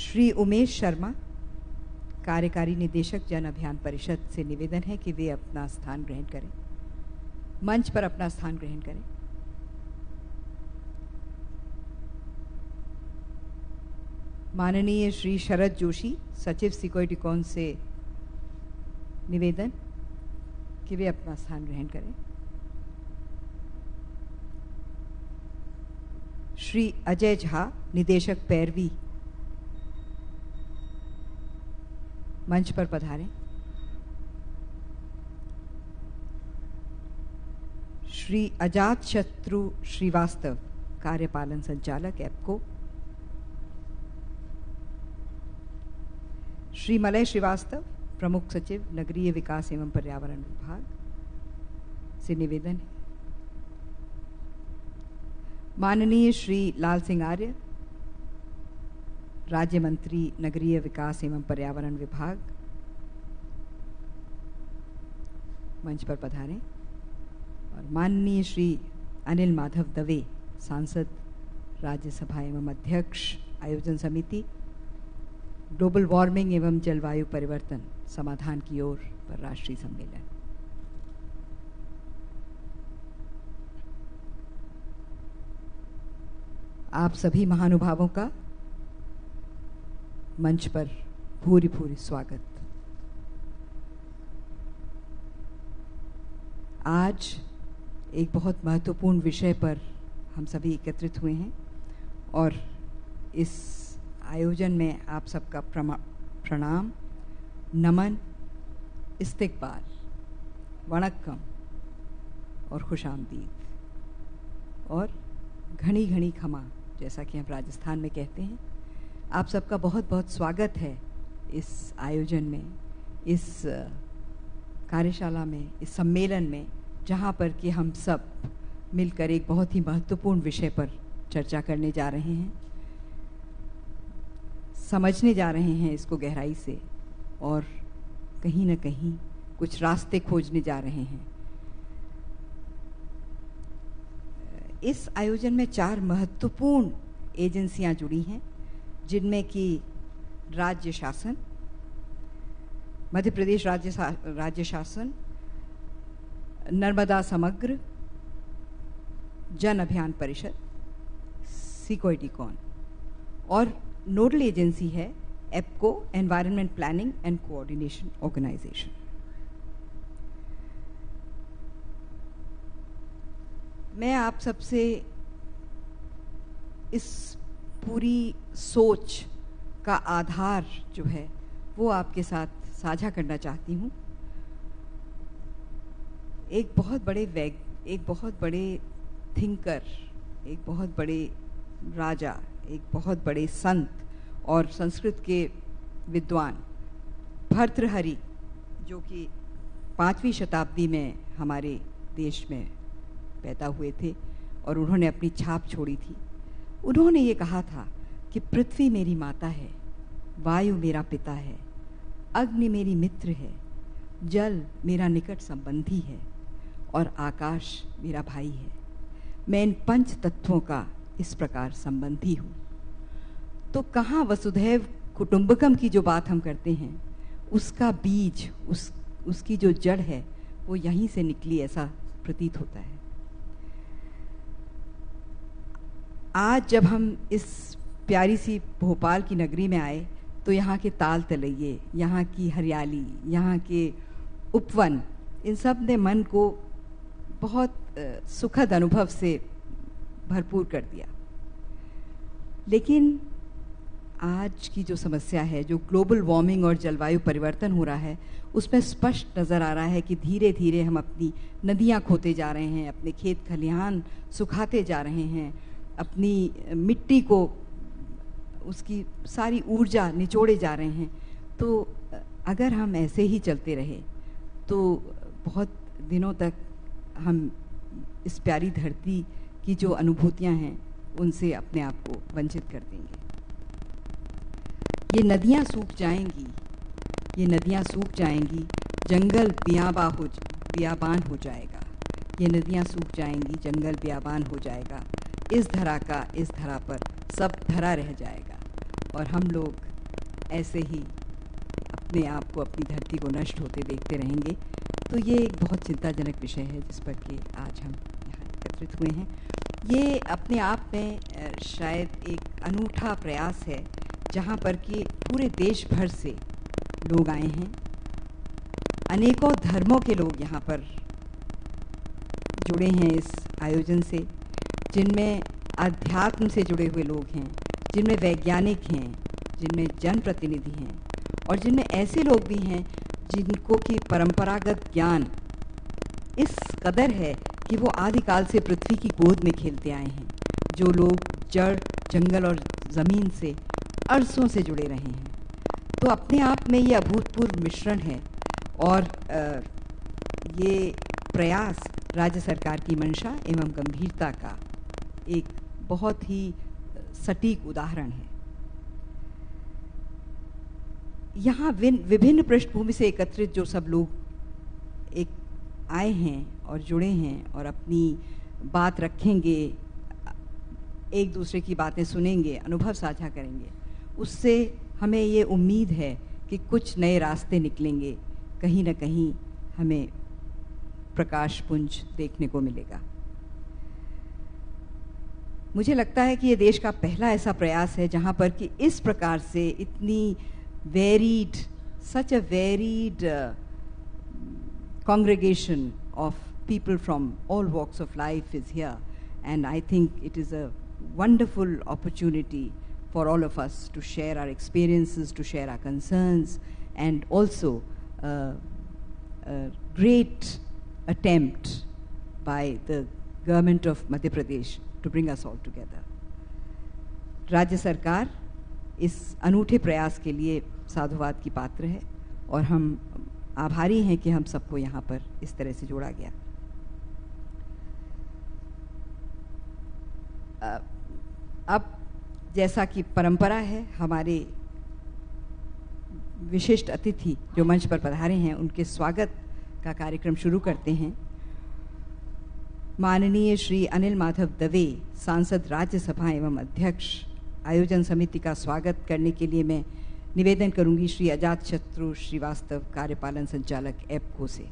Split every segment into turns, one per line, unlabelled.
श्री उमेश शर्मा, कार्यकारी निदेशक जन अभियान परिषद से निवेदन है कि वे अपना स्थान ग्रहण करें, मंच पर अपना स्थान ग्रहण करें। माननीय श्री शरद जोशी, सचिव सिकोइटिकॉन से निवेदन कि वे अपना स्थान ग्रहण करें। श्री अजय झा, निदेशक पैरवी, मंच पर पधारें। श्री अजात शत्रु श्रीवास्तव, कार्यपालन संचालक एप्को। श्री मलय श्रीवास्तव, प्रमुख सचिव नगरीय विकास एवं पर्यावरण विभाग से निवेदन है। माननीय श्री लाल सिंह आर्य, राज्य मंत्री नगरीय विकास एवं पर्यावरण विभाग, मंच पर पधारें। और माननीय श्री अनिल माधव दवे, सांसद राज्यसभा एवं अध्यक्ष आयोजन समिति, ग्लोबल वार्मिंग एवं जलवायु परिवर्तन समाधान की ओर पर राष्ट्रीय सम्मेलन। आप सभी महानुभावों का मंच पर भूरि भूरि स्वागत। आज एक बहुत महत्वपूर्ण विषय पर हम सभी एकत्रित हुए हैं और इस आयोजन में आप सबका प्रणाम, नमन, इस्तिकबाल, वणक्कम और खुशामदीद और घनी घनी खमा, जैसा कि हम राजस्थान में कहते हैं। आप सबका बहुत बहुत स्वागत है इस आयोजन में, इस कार्यशाला में, इस सम्मेलन में, जहाँ पर कि हम सब मिलकर एक बहुत ही महत्वपूर्ण विषय पर चर्चा करने जा रहे हैं, समझने जा रहे हैं इसको गहराई से और कहीं न कहीं कुछ रास्ते खोजने जा रहे हैं। इस आयोजन में 4 महत्वपूर्ण एजेंसियां जुड़ी हैं, जिनमें कि राज्य शासन, मध्य प्रदेश राज्य शासन, नर्मदा समग्र, जन अभियान परिषद, सिकोइटिकॉन और नोडल एजेंसी है EPCO, environment planning and coordination organisation. मैं आप सबसे इस पूरी सोच का आधार जो है वो आपके साथ साझा करना चाहती हूँ। एक बहुत बड़े थिंकर, एक बहुत बड़े राजा, एक बहुत बड़े संत और संस्कृत के विद्वान भर्तृहरि, जो कि 5वीं शताब्दी में हमारे देश में पैदा हुए थे और उन्होंने अपनी छाप छोड़ी थी। उन्होंने ये कहा था कि पृथ्वी मेरी माता है, वायु मेरा पिता है, अग्नि मेरी मित्र है, जल मेरा निकट संबंधी है और आकाश मेरा भाई है। मैं इन 5 तत्वों का इस प्रकार संबंधी हूँ। तो कहाँ वसुधैव कुटुंबकम की जो बात हम करते हैं, उसका बीज, उसकी जो जड़ है वो यहीं से निकली, ऐसा प्रतीत होता है। आज जब हम इस प्यारी सी भोपाल की नगरी में आए तो यहाँ के ताल तलैये, यहाँ की हरियाली, यहाँ के उपवन, इन सब ने मन को बहुत सुखद अनुभव से भरपूर कर दिया। लेकिन आज की जो समस्या है, जो ग्लोबल वार्मिंग और जलवायु परिवर्तन हो रहा है, उसमें स्पष्ट नज़र आ रहा है कि धीरे धीरे हम अपनी नदियाँ खोते जा रहे हैं, अपने खेत खलिहान सुखाते जा रहे हैं, अपनी मिट्टी को, उसकी सारी ऊर्जा निचोड़े जा रहे हैं। तो अगर हम ऐसे ही चलते रहे तो बहुत दिनों तक हम इस प्यारी धरती की जो अनुभूतियां हैं उनसे अपने आप को वंचित कर देंगे। ये नदियां सूख जाएंगी, ये नदियां सूख जाएंगी, जंगल बियाबान हो जाएगा। ये नदियां सूख जाएंगी, जंगल बियाबान हो जाएगा, इस धरा का इस धरा पर सब धरा रह जाएगा और हम लोग ऐसे ही अपने आप को, अपनी धरती को नष्ट होते देखते रहेंगे। तो ये एक बहुत चिंताजनक विषय है जिस पर कि आज हम यहाँ एकत्रित हुए हैं। ये अपने आप में शायद एक अनूठा प्रयास है जहाँ पर कि पूरे देश भर से लोग आए हैं। अनेकों धर्मों के लोग यहाँ पर जुड़े हैं इस आयोजन से, जिनमें अध्यात्म से जुड़े हुए लोग हैं, जिनमें वैज्ञानिक हैं, जिनमें जनप्रतिनिधि हैं और जिनमें ऐसे लोग भी हैं जिनको कि परंपरागत ज्ञान इस कदर है कि वो आदिकाल से पृथ्वी की गोद में खेलते आए हैं। जो लोग जड़, जंगल और ज़मीन से अरसों से जुड़े रहे हैं। तो अपने आप में ये अभूतपूर्व मिश्रण है और ये प्रयास राज्य सरकार की मंशा एवं गंभीरता का एक बहुत ही सटीक उदाहरण है। यहाँ विभिन्न पृष्ठभूमि से एकत्रित जो सब लोग एक आए हैं और जुड़े हैं और अपनी बात रखेंगे, एक दूसरे की बातें सुनेंगे, अनुभव साझा करेंगे, उससे हमें ये उम्मीद है कि कुछ नए रास्ते निकलेंगे, कहीं न कहीं हमें प्रकाश पुंज देखने को मिलेगा। मुझे लगता है कि ये देश का पहला ऐसा प्रयास है जहाँ पर कि इस प्रकार से इतनी varied, such a varied congregation of people from all walks of life is here, and I think it is a wonderful opportunity for all of us to share our experiences, to share our concerns, and also a great attempt by the government of Madhya Pradesh to bring us all together. राज्य सरकार इस अनूठे प्रयास के लिए साधुवाद की पात्र है और हम आभारी हैं कि हम सबको यहाँ पर इस तरह से जोड़ा गया। अब जैसा कि परंपरा है, हमारे विशिष्ट अतिथि जो मंच पर पधारे हैं उनके स्वागत का कार्यक्रम शुरू करते हैं। माननीय श्री अनिल माधव दवे, सांसद राज्यसभा एवं अध्यक्ष आयोजन समिति का स्वागत करने के लिए मैं निवेदन करूंगी श्री अजातशत्रु श्रीवास्तव, कार्यपालन संचालक एप्को से।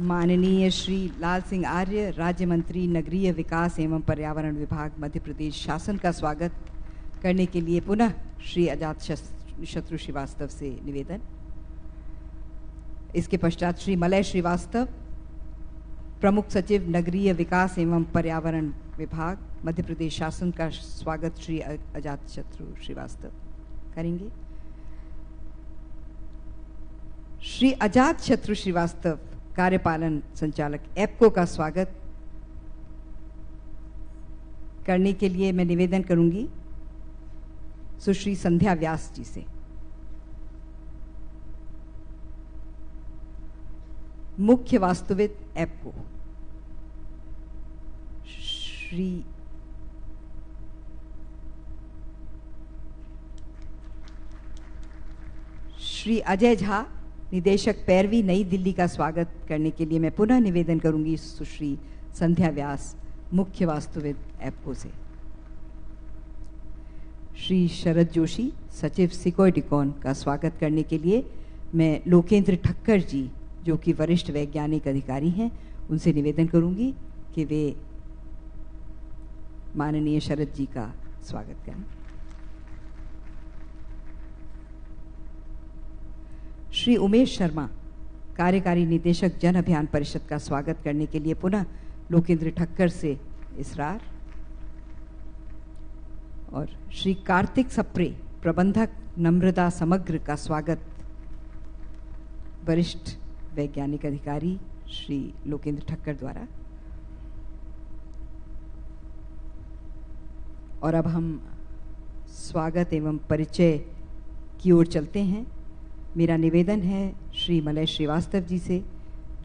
माननीय श्री लाल सिंह आर्य, राज्य मंत्री नगरीय विकास एवं पर्यावरण विभाग, मध्य प्रदेश शासन का स्वागत करने के लिए पुनः श्री अजातशत्रु श्रीवास्तव से निवेदन। इसके पश्चात श्री मलय श्रीवास्तव, प्रमुख सचिव नगरीय विकास एवं पर्यावरण विभाग, मध्य प्रदेश शासन का स्वागत श्री अजातशत्रु श्रीवास्तव करेंगे। श्री अजातशत्रु श्रीवास्तव, कार्यपालन संचालक एप्को का स्वागत करने के लिए मैं निवेदन करूंगी सुश्री संध्या व्यास जी से। मुख्य वास्तुविद एप्को श्री अजय झा, निदेशक पैरवी, नई दिल्ली का स्वागत करने के लिए मैं पुनः निवेदन करूंगी सुश्री संध्या व्यास, मुख्य वास्तुविद एप्को से। श्री शरद जोशी, सचिव सिकोय डिकॉन का स्वागत करने के लिए मैं लोकेंद्र ठक्कर जी, जो कि वरिष्ठ वैज्ञानिक अधिकारी हैं, उनसे निवेदन करूंगी कि वे माननीय शरद जी का स्वागत करें। श्री उमेश शर्मा, कार्यकारी निदेशक जन अभियान परिषद का स्वागत करने के लिए पुनः लोकेंद्र ठक्कर से इसरार। और श्री कार्तिक सप्रे, प्रबंधक नम्रता समग्र का स्वागत वरिष्ठ वैज्ञानिक अधिकारी श्री लोकेंद्र ठक्कर द्वारा। और अब हम स्वागत एवं परिचय की ओर चलते हैं। मेरा निवेदन है श्री मलय श्रीवास्तव जी से,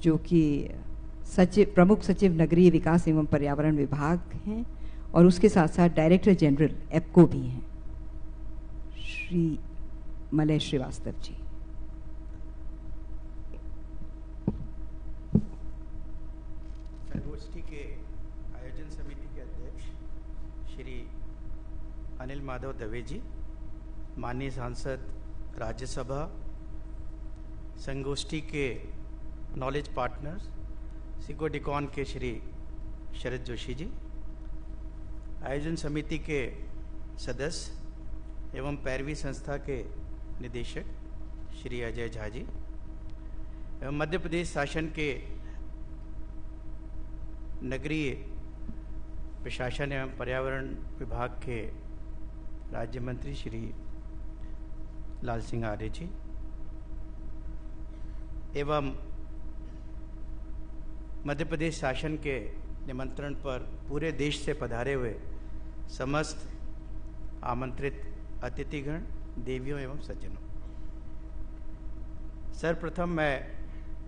जो कि प्रमुख सचिव नगरीय विकास एवं पर्यावरण विभाग हैं और उसके साथ साथ डायरेक्टर जनरल एप्को भी हैं। श्री मलय श्रीवास्तव जी।
संगोष्ठी के आयोजन समिति के अध्यक्ष श्री अनिल माधव दवे जी, माननीय सांसद राज्यसभा, संगोष्ठी के नॉलेज पार्टनर्स, सिकोडिकॉन के श्री शरद जोशी जी, आयोजन समिति के सदस्य एवं पैरवी संस्था के निदेशक श्री अजय झा जी, एवं मध्य प्रदेश शासन के नगरीय प्रशासन एवं पर्यावरण विभाग के राज्य मंत्री श्री लाल सिंह आर्य जी, एवं मध्य प्रदेश शासन के निमंत्रण पर पूरे देश से पधारे हुए समस्त आमंत्रित अतिथिगण, देवियों एवं सज्जनों, सर्वप्रथम मैं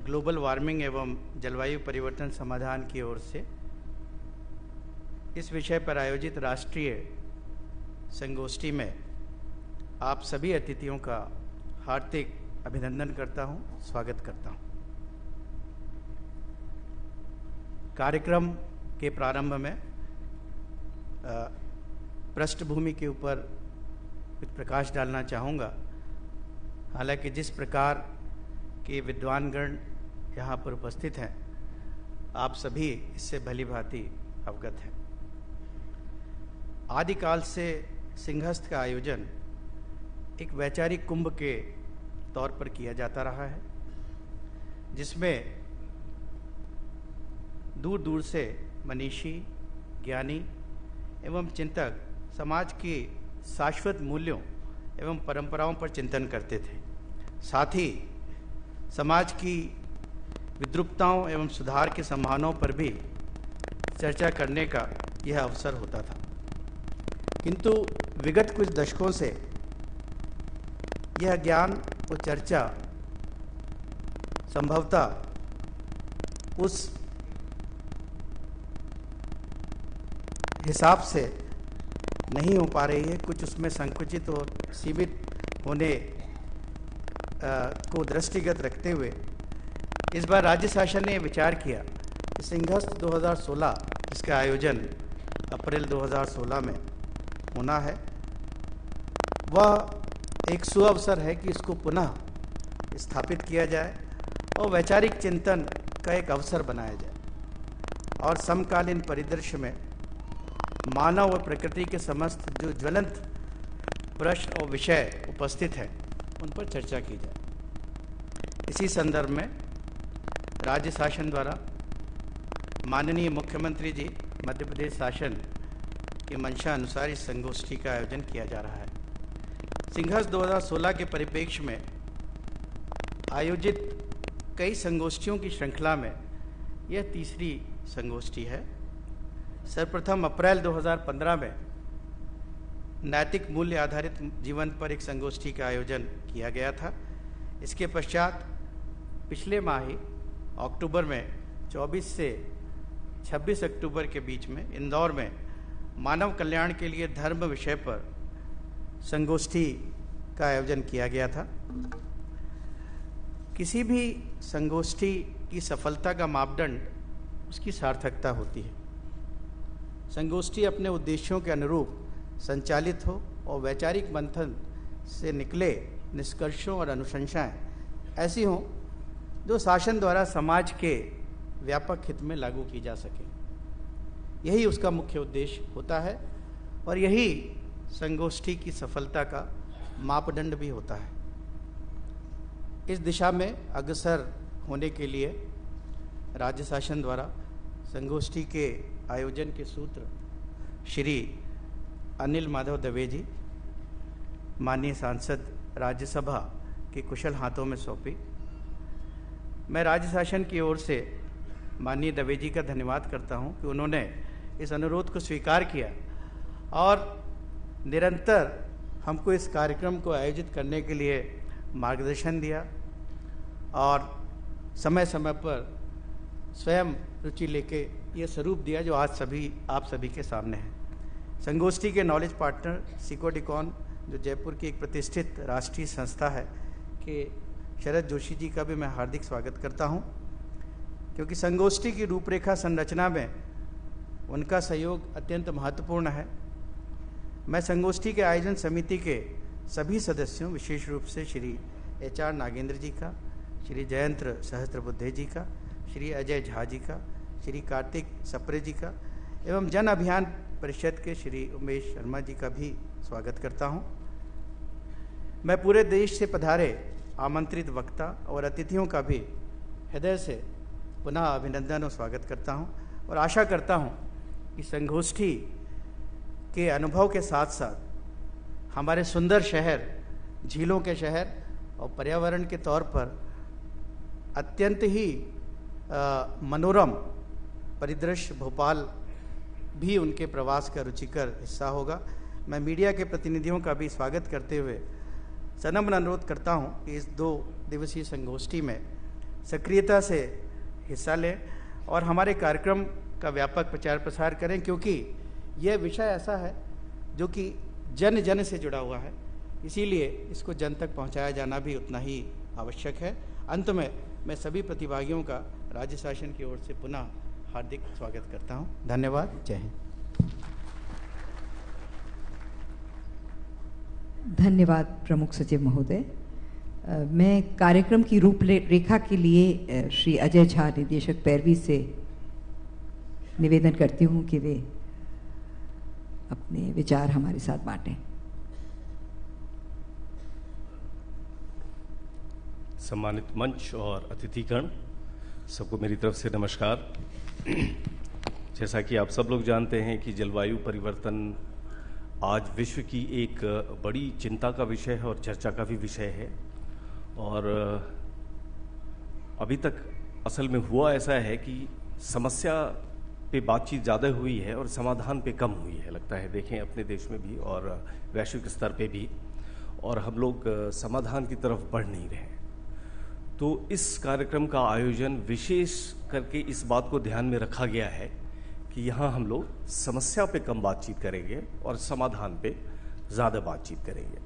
ग्लोबल वार्मिंग एवं जलवायु परिवर्तन समाधान की ओर से इस विषय पर आयोजित राष्ट्रीय संगोष्ठी में आप सभी अतिथियों का हार्दिक अभिनंदन करता हूं, स्वागत करता हूं। कार्यक्रम के प्रारंभ में पृष्ठभूमि के ऊपर कुछ प्रकाश डालना चाहूँगा। हालांकि जिस प्रकार के विद्वानगण यहाँ पर उपस्थित हैं, आप सभी इससे भली भांति अवगत हैं। आदिकाल से सिंहस्थ का आयोजन एक वैचारिक कुंभ के तौर पर किया जाता रहा है, जिसमें दूर दूर से मनीषी, ज्ञानी एवं चिंतक समाज की शाश्वत मूल्यों एवं परंपराओं पर चिंतन करते थे। साथ ही समाज की विद्रूपताओं एवं सुधार की संभावनाओं पर भी चर्चा करने का यह अवसर होता था। किंतु विगत कुछ दशकों से यह ज्ञान और चर्चा संभवतः उस हिसाब से नहीं हो पा रही है। कुछ उसमें संकुचित और सीमित होने को दृष्टिगत रखते हुए इस बार राज्य शासन ने विचार किया कि सिंहस्थ 2016, जिसका आयोजन अप्रैल 2016 में होना है, वह एक सुअवसर है कि इसको पुनः स्थापित किया जाए और वैचारिक चिंतन का एक अवसर बनाया जाए और समकालीन परिदृश्य में मानव और प्रकृति के समस्त जो ज्वलंत प्रश्न और विषय उपस्थित हैं, उन पर चर्चा की जाए। इसी संदर्भ में राज्य शासन द्वारा माननीय मुख्यमंत्री जी मध्य प्रदेश शासन की मंशा अनुसार इस संगोष्ठी का आयोजन किया जा रहा है। सिंहस्थ 2016 के परिप्रेक्ष्य में आयोजित कई संगोष्ठियों की श्रृंखला में यह तीसरी संगोष्ठी है। सर्वप्रथम अप्रैल 2015 में नैतिक मूल्य आधारित जीवन पर एक संगोष्ठी का आयोजन किया गया था। इसके पश्चात पिछले माह ही अक्टूबर में 24 से 26 अक्टूबर के बीच में इंदौर में मानव कल्याण के लिए धर्म विषय पर संगोष्ठी का आयोजन किया गया था। किसी भी संगोष्ठी की सफलता का मापदंड उसकी सार्थकता होती है। संगोष्ठी अपने उद्देश्यों के अनुरूप संचालित हो और वैचारिक मंथन से निकले निष्कर्षों और अनुशंसाएं ऐसी हों जो शासन द्वारा समाज के व्यापक हित में लागू की जा सके। यही उसका मुख्य उद्देश्य होता है और यही संगोष्ठी की सफलता का मापदंड भी होता है। इस दिशा में अग्रसर होने के लिए राज्य शासन द्वारा संगोष्ठी के आयोजन के सूत्र श्री अनिल माधव दवे जी, माननीय सांसद राज्यसभा के कुशल हाथों में सौंपी। मैं राज्य शासन की ओर से माननीय दवे जी का धन्यवाद करता हूं कि उन्होंने इस अनुरोध को स्वीकार किया और निरंतर हमको इस कार्यक्रम को आयोजित करने के लिए मार्गदर्शन दिया और समय समय पर स्वयं रुचि लेके ये स्वरूप दिया जो आज आप सभी के सामने है। संगोष्ठी के नॉलेज पार्टनर सिकोडिकॉन, जो जयपुर की एक प्रतिष्ठित राष्ट्रीय संस्था है, के शरद जोशी जी का भी मैं हार्दिक स्वागत करता हूं, क्योंकि संगोष्ठी की रूपरेखा संरचना में उनका सहयोग अत्यंत महत्वपूर्ण है। मैं संगोष्ठी के आयोजन समिति के सभी सदस्यों, विशेष रूप से श्री HR नागेंद्र जी का, श्री जयंत्र सहस्त्रबुद्धे जी का, श्री अजय झा जी का, श्री कार्तिक सप्रे जी का एवं जन अभियान परिषद के श्री उमेश शर्मा जी का भी स्वागत करता हूं। मैं पूरे देश से पधारे आमंत्रित वक्ता और अतिथियों का भी हृदय से पुनः अभिनंदन और स्वागत करता हूं और आशा करता हूं कि संगोष्ठी के अनुभव के साथ साथ हमारे सुंदर शहर, झीलों के शहर और पर्यावरण के तौर पर अत्यंत ही मनोरम परिदृश्य भोपाल भी उनके प्रवास का रुचिकर हिस्सा होगा। मैं मीडिया के प्रतिनिधियों का भी स्वागत करते हुए सनम्र अनुरोध करता हूं कि इस 2 दिवसीय संगोष्ठी में सक्रियता से हिस्सा लें और हमारे कार्यक्रम का व्यापक प्रचार प्रसार करें, क्योंकि यह विषय ऐसा है जो कि जन जन से जुड़ा हुआ है, इसीलिए इसको जन तक पहुंचाया जाना भी उतना ही आवश्यक है। अंत में मैं सभी प्रतिभागियों का राज्य शासन की ओर से पुनः हार्दिक स्वागत करता हूं। धन्यवाद। जय हिंद।
धन्यवाद प्रमुख सचिव महोदय। मैं कार्यक्रम की रूपरेखा के लिए श्री अजय झा, निदेशक पैरवी से निवेदन करती हूं कि वे अपने विचार हमारे साथ बांटें।
सम्मानित मंच और अतिथिगण, सबको मेरी तरफ से नमस्कार। जैसा कि आप सब लोग जानते हैं कि जलवायु परिवर्तन आज विश्व की एक बड़ी चिंता का विषय है और चर्चा का भी विषय है। और अभी तक असल में हुआ ऐसा है कि समस्या पे बातचीत ज़्यादा हुई है और समाधान पे कम हुई है, लगता है। देखें अपने देश में भी और वैश्विक स्तर पे भी, और हम लोग समाधान की तरफ बढ़ नहीं रहे। तो इस कार्यक्रम का आयोजन विशेष करके इस बात को ध्यान में रखा गया है कि यहाँ हम लोग समस्या पे कम बातचीत करेंगे और समाधान पे ज़्यादा बातचीत करेंगे।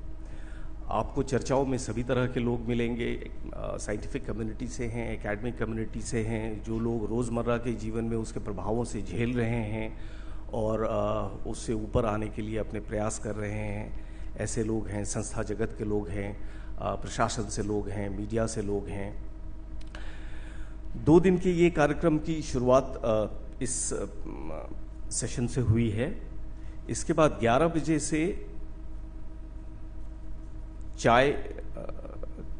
आपको चर्चाओं में सभी तरह के लोग मिलेंगे, साइंटिफिक कम्युनिटी से हैं, एकेडमिक कम्युनिटी से हैं, जो लोग रोज़मर्रा के जीवन में उसके प्रभावों से झेल रहे हैं और उससे ऊपर आने के लिए अपने प्रयास कर रहे हैं, ऐसे लोग हैं। संस्था जगत के लोग हैं, प्रशासन से लोग हैं, मीडिया से लोग हैं। 2 दिन के ये कार्यक्रम की शुरुआत इस सेशन से हुई है। इसके बाद 11 बजे से चाय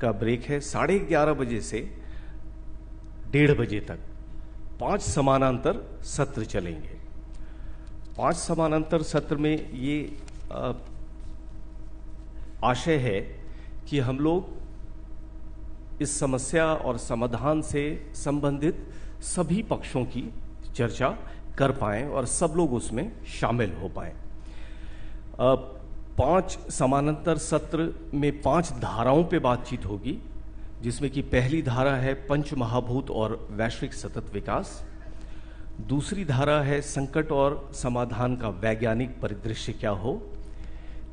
का ब्रेक है। 11:30 बजे से 1:30 बजे तक 5 समानांतर सत्र चलेंगे। 5 समानांतर सत्र में ये आशय है कि हम लोग इस समस्या और समाधान से संबंधित सभी पक्षों की चर्चा कर पाएं और सब लोग उसमें शामिल हो पाएं। 5 समानांतर सत्र में 5 धाराओं पे बातचीत होगी, जिसमें कि पहली धारा है पंच महाभूत और वैश्विक सतत विकास। दूसरी धारा है संकट और समाधान का वैज्ञानिक परिदृश्य क्या हो।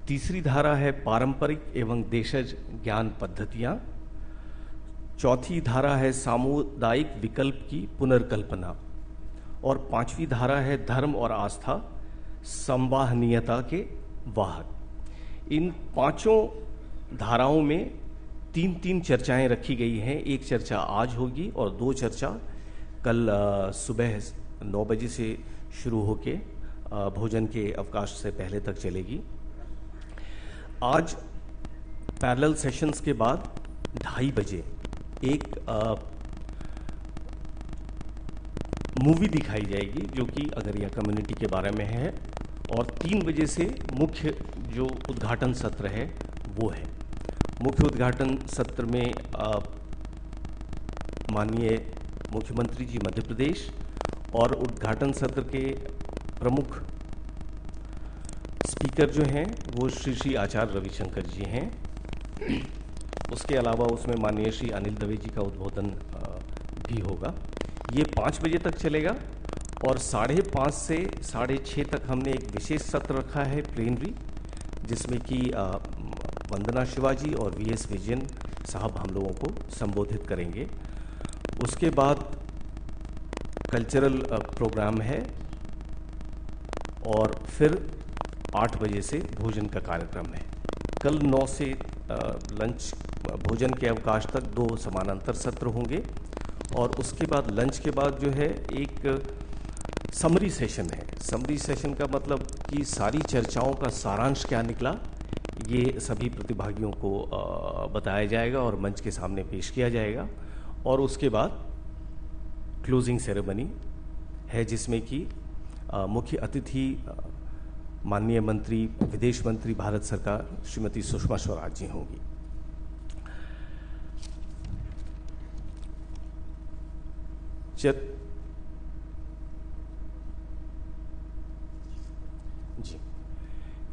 तीसरी धारा है पारंपरिक एवं देशज ज्ञान पद्धतियां। चौथी धारा है सामुदायिक विकल्प की पुनर्कल्पना। और 5वीं धारा है धर्म और आस्था संवाहनीयता के वाहक। इन 5 धाराओं में 3-3 चर्चाएं रखी गई हैं। एक चर्चा आज होगी और 2 चर्चा कल सुबह 9 बजे से शुरू होके भोजन के अवकाश से पहले तक चलेगी। आज पैरेलल सेशंस के बाद 2:30 बजे एक मूवी दिखाई जाएगी, जो कि अगरिया कम्युनिटी के बारे में है। और 3 बजे से मुख्य जो उद्घाटन सत्र है वो है। मुख्य उद्घाटन सत्र में माननीय मुख्यमंत्री जी मध्य प्रदेश और उद्घाटन सत्र के प्रमुख स्पीकर जो हैं वो श्री आचार्य रविशंकर जी हैं। उसके अलावा उसमें माननीय श्री अनिल दवे जी का उद्बोधन भी होगा। ये 5 बजे तक चलेगा और 5:30 से 6:30 तक हमने एक विशेष सत्र रखा है प्लेनरी, जिसमें कि वंदना शिवाजी और VS विजयन साहब हम लोगों को संबोधित करेंगे। उसके बाद कल्चरल प्रोग्राम है और फिर 8 बजे से भोजन का कार्यक्रम है। कल 9 से लंच भोजन के अवकाश तक 2 समानांतर सत्र होंगे और उसके बाद लंच के बाद जो है एक समरी सेशन है। समरी सेशन का मतलब कि सारी चर्चाओं का सारांश क्या निकला ये सभी प्रतिभागियों को बताया जाएगा और मंच के सामने पेश किया जाएगा। और उसके बाद क्लोजिंग सेरेमनी है जिसमें कि मुख्य अतिथि माननीय मंत्री विदेश मंत्री भारत सरकार श्रीमती सुषमा स्वराज जी होंगी। जी,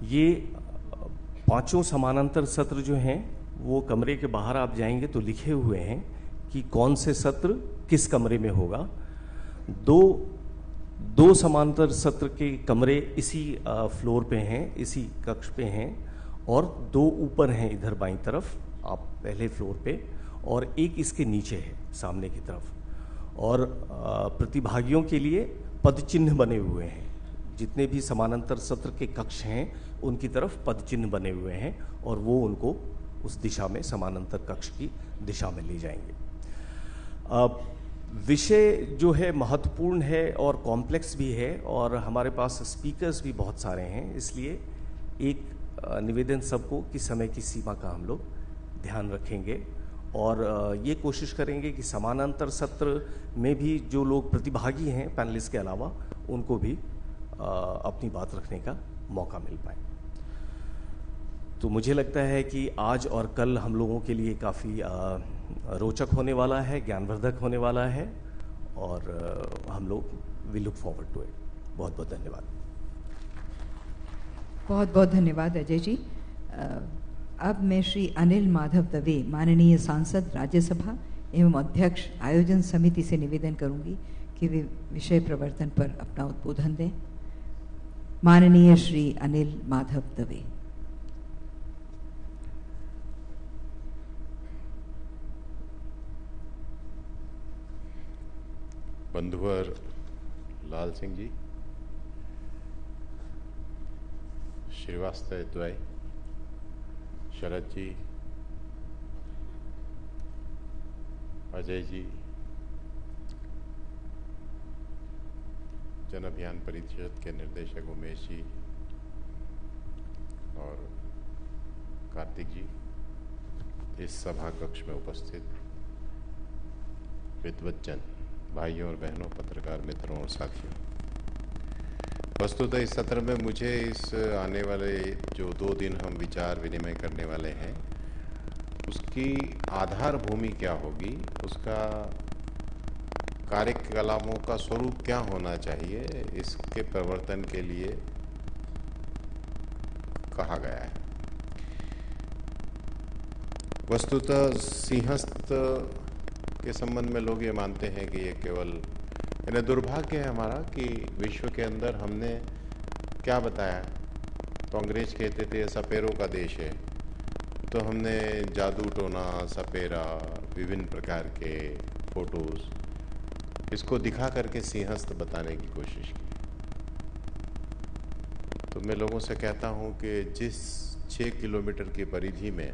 ये 5 समानांतर सत्र जो हैं वो कमरे के बाहर आप जाएंगे तो लिखे हुए हैं कि कौन से सत्र किस कमरे में होगा। दो समांतर सत्र के कमरे इसी फ्लोर पे हैं, इसी कक्ष पे हैं और 2 ऊपर हैं इधर बाईं तरफ आप पहले फ्लोर पे और एक इसके नीचे है सामने की तरफ। और प्रतिभागियों के लिए पद चिन्ह बने हुए हैं, जितने भी समानांतर सत्र के कक्ष हैं उनकी तरफ पद चिन्ह बने हुए हैं और वो उनको उस दिशा में समानांतर कक्ष की दिशा में ले जाएंगे। विषय जो है महत्वपूर्ण है और कॉम्प्लेक्स भी है और हमारे पास स्पीकर्स भी बहुत सारे हैं, इसलिए एक निवेदन सबको कि समय की सीमा का हम लोग ध्यान रखेंगे और ये कोशिश करेंगे कि समानांतर सत्र में भी जो लोग प्रतिभागी हैं पैनलिस्ट के अलावा उनको भी अपनी बात रखने का मौका मिल पाए। तो मुझे लगता है कि आज और कल हम लोगों के लिए काफ़ी रोचक होने वाला है, ज्ञानवर्धक होने वाला है और हम लोग we look forward to it. बहुत बहुत धन्यवाद।
बहुत बहुत धन्यवाद अजय जी। अब मैं श्री अनिल माधव दवे माननीय सांसद राज्यसभा एवं अध्यक्ष आयोजन समिति से निवेदन करूंगी कि वे विषय प्रवर्तन पर अपना उद्बोधन दें। माननीय श्री अनिल माधव दवे।
बंधुवर लाल सिंह जी, श्रीवास्तव द्वय, शरद जी, अजय जी, जन अभियान परिषद के निर्देशक उमेश जी और कार्तिक जी, इस सभा कक्ष में उपस्थित विद्वज्जन भाइयों और बहनों, पत्रकार मित्रों और साथियों, वस्तुतः इस सत्र में मुझे इस आने वाले जो 2 दिन हम विचार विनिमय करने वाले हैं उसकी आधार भूमि क्या होगी, उसका कार्यकलापों का स्वरूप क्या होना चाहिए, इसके प्रवर्तन के लिए कहा गया है। वस्तुतः सिंहस्थ के संबंध में लोग ये मानते हैं कि ये केवल यानी दुर्भाग्य है हमारा कि विश्व के अंदर हमने क्या बताया, तो अंग्रेज कहते थे सपेरों का देश है, तो हमने जादू टोना, सपेरा, विभिन्न प्रकार के फोटोज इसको दिखा करके सिंहस्थ बताने की कोशिश की। तो मैं लोगों से कहता हूं कि जिस 6 किलोमीटर की परिधि में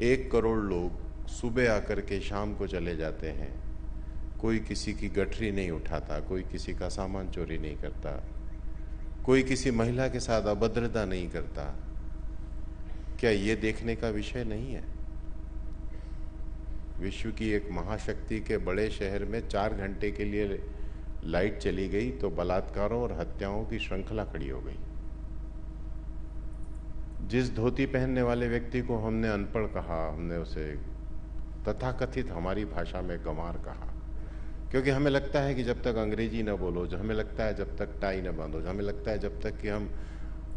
1 करोड़ लोग सुबह आकर के शाम को चले जाते हैं, कोई किसी की गठरी नहीं उठाता, कोई किसी का सामान चोरी नहीं करता, कोई किसी महिला के साथ अभद्रता नहीं करता, क्या ये देखने का विषय नहीं है? विश्व की एक महाशक्ति के बड़े शहर में 4 घंटे के लिए लाइट चली गई तो बलात्कारों और हत्याओं की श्रृंखला खड़ी हो गई। जिस धोती पहनने वाले व्यक्ति को हमने अनपढ़ कहा, हमने उसे तथाकथित हमारी भाषा में गंवार कहा, क्योंकि हमें लगता है कि जब तक अंग्रेजी न बोलो, जो हमें लगता है जब तक टाई न बांधो, हमें लगता है जब तक कि हम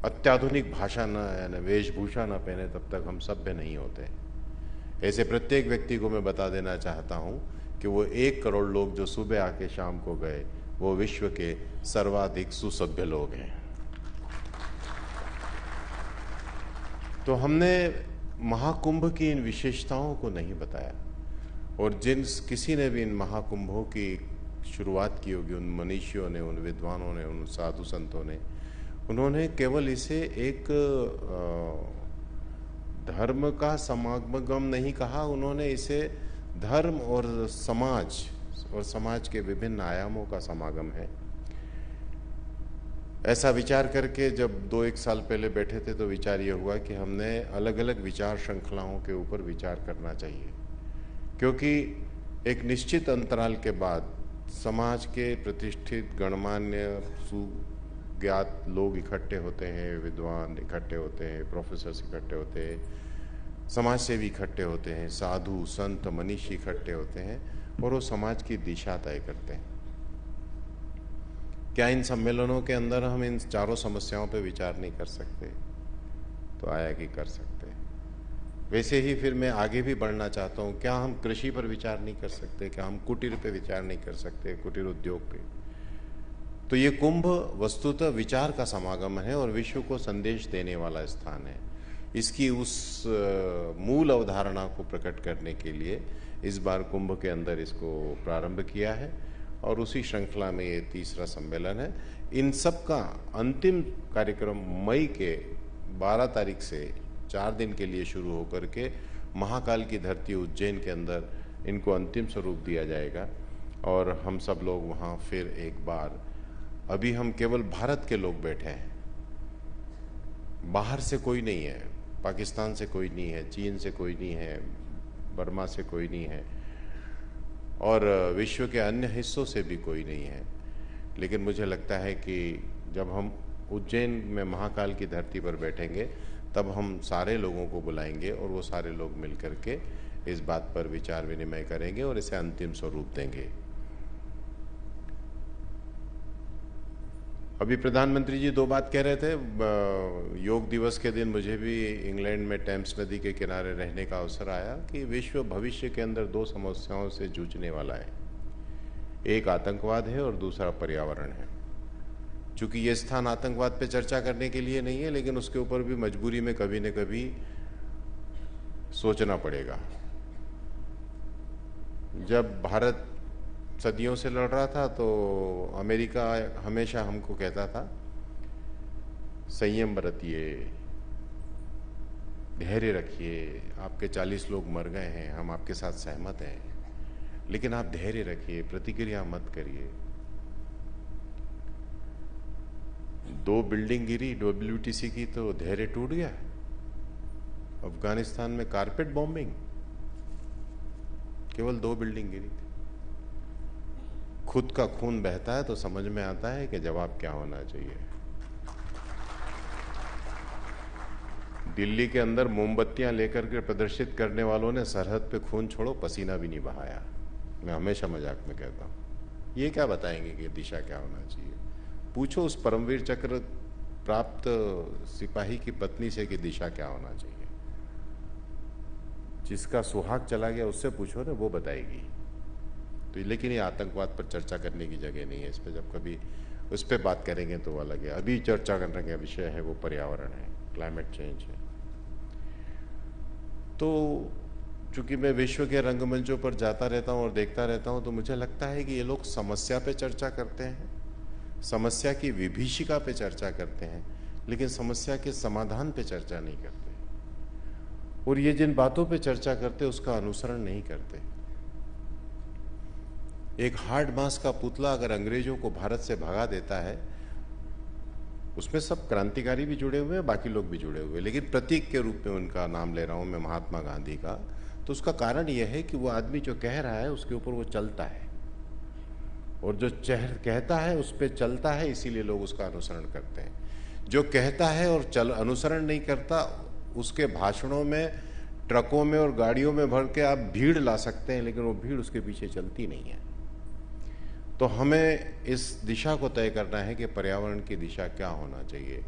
अत्याधुनिक भाषा न वेशभूषा न पहने तब तक हम सभ्य नहीं होते। ऐसे प्रत्येक व्यक्ति को मैं बता देना चाहता हूं कि वो 1 करोड़ लोग जो सुबह आके शाम को गए वो विश्व के सर्वाधिक सुसभ्य लोग हैं। तो हमने महाकुंभ की इन विशेषताओं को नहीं बताया और किसी ने भी इन महाकुंभों की शुरुआत की होगी, उन मनीषियों ने, उन विद्वानों ने, उन साधु संतों ने, उन्होंने केवल इसे एक धर्म का समागम नहीं कहा, उन्होंने इसे धर्म और समाज के विभिन्न आयामों का समागम है। ऐसा विचार करके जब 2-1 साल पहले बैठे थे तो विचार ये हुआ कि हमने अलग अलग विचार श्रृंखलाओं के ऊपर विचार करना चाहिए, क्योंकि एक निश्चित अंतराल के बाद समाज के प्रतिष्ठित गणमान्य सुज्ञात लोग इकट्ठे होते हैं, विद्वान इकट्ठे होते हैं, प्रोफेसर्स इकट्ठे होते हैं, समाज सेवी इकट्ठे होते हैं, साधु संत मनीषी इकट्ठे होते हैं और वो समाज की दिशा तय करते हैं। क्या इन सम्मेलनों के अंदर हम इन चारों समस्याओं पर विचार नहीं कर सकते? तो आया कि कर सकते हैं। वैसे ही फिर मैं आगे भी बढ़ना चाहता हूँ, क्या हम कृषि पर विचार नहीं कर सकते? क्या हम कुटीर पे विचार नहीं कर सकते, कुटीर उद्योग पे? तो ये कुंभ वस्तुतः विचार का समागम है और विश्व को संदेश देने वाला स्थान है। इसकी उस मूल अवधारणा को प्रकट करने के लिए इस बार कुंभ के अंदर इसको प्रारंभ किया है और उसी श्रृंखला में ये तीसरा सम्मेलन है। इन सब का अंतिम कार्यक्रम मई के 12 तारीख से 4 दिन के लिए शुरू होकर के महाकाल की धरती उज्जैन के अंदर इनको अंतिम स्वरूप दिया जाएगा और हम सब लोग वहाँ फिर एक बार, अभी हम केवल भारत के लोग बैठे हैं, बाहर से कोई नहीं है, पाकिस्तान से कोई नहीं है, चीन से कोई नहीं है, बर्मा से कोई नहीं है और विश्व के अन्य हिस्सों से भी कोई नहीं है। लेकिन मुझे लगता है कि जब हम उज्जैन में महाकाल की धरती पर बैठेंगे तब हम सारे लोगों को बुलाएंगे और वो सारे लोग मिलकर के इस बात पर विचार विनिमय करेंगे और इसे अंतिम स्वरूप देंगे। अभी प्रधानमंत्री जी 2 बात कह रहे थे। योग दिवस के दिन मुझे भी इंग्लैंड में टेम्स नदी के किनारे रहने का अवसर आया कि विश्व भविष्य के अंदर 2 समस्याओं से जूझने वाला है, एक आतंकवाद है और दूसरा पर्यावरण है। चूंकि ये स्थान आतंकवाद पे चर्चा करने के लिए नहीं है, लेकिन उसके ऊपर भी मजबूरी में कभी न कभी सोचना पड़ेगा। जब भारत सदियों से लड़ रहा था तो अमेरिका हमेशा हमको कहता था संयम बरतिए, धैर्य रखिए, आपके 40 लोग मर गए हैं, हम आपके साथ सहमत हैं, लेकिन आप धैर्य रखिए, प्रतिक्रिया मत करिए। 2 बिल्डिंग गिरी WTC की तो धैर्य टूट गया। अफगानिस्तान में कारपेट बॉम्बिंग, केवल 2 बिल्डिंग गिरी थी। खुद का खून बहता है तो समझ में आता है कि जवाब क्या होना चाहिए। दिल्ली के अंदर मोमबत्तियां लेकर के प्रदर्शित करने वालों ने सरहद पे खून छोड़ो पसीना भी नहीं बहाया। मैं हमेशा मजाक में कहता हूं, ये क्या बताएंगे कि दिशा क्या होना चाहिए? पूछो उस परमवीर चक्र प्राप्त सिपाही की पत्नी से कि दिशा क्या होना चाहिए। जिसका सुहाग चला गया उससे पूछो ना, वो बताएगी। तो लेकिन ये आतंकवाद पर चर्चा करने की जगह नहीं है। इस पर जब कभी उस पर बात करेंगे तो वो अलग है। अभी चर्चा करने का विषय है वो पर्यावरण है, क्लाइमेट चेंज है। तो चूंकि मैं विश्व के रंगमंचों पर जाता रहता हूं और देखता रहता हूं, तो मुझे लगता है कि ये लोग समस्या पे चर्चा करते हैं, समस्या की विभीषिका पे चर्चा करते हैं, लेकिन समस्या के समाधान पे चर्चा नहीं करते। और ये जिन बातों पे चर्चा करते उसका अनुसरण नहीं करते। एक हार्ड मास का पुतला अगर अंग्रेजों को भारत से भगा देता है, उसमें सब क्रांतिकारी भी जुड़े हुए हैं, बाकी लोग भी जुड़े हुए हैं, लेकिन प्रतीक के रूप में उनका नाम ले रहा हूं मैं, महात्मा गांधी का। तो उसका कारण यह है कि वो आदमी जो कह रहा है उसके ऊपर वो चलता है, और जो कहता है उस पर चलता है, इसीलिए लोग उसका अनुसरण करते हैं। जो कहता है और अनुसरण नहीं करता, उसके भाषणों में, ट्रकों में और गाड़ियों में भर के आप भीड़ ला सकते हैं, लेकिन वो भीड़ उसके पीछे चलती नहीं है। तो हमें इस दिशा को तय करना है कि पर्यावरण की दिशा क्या होना चाहिए।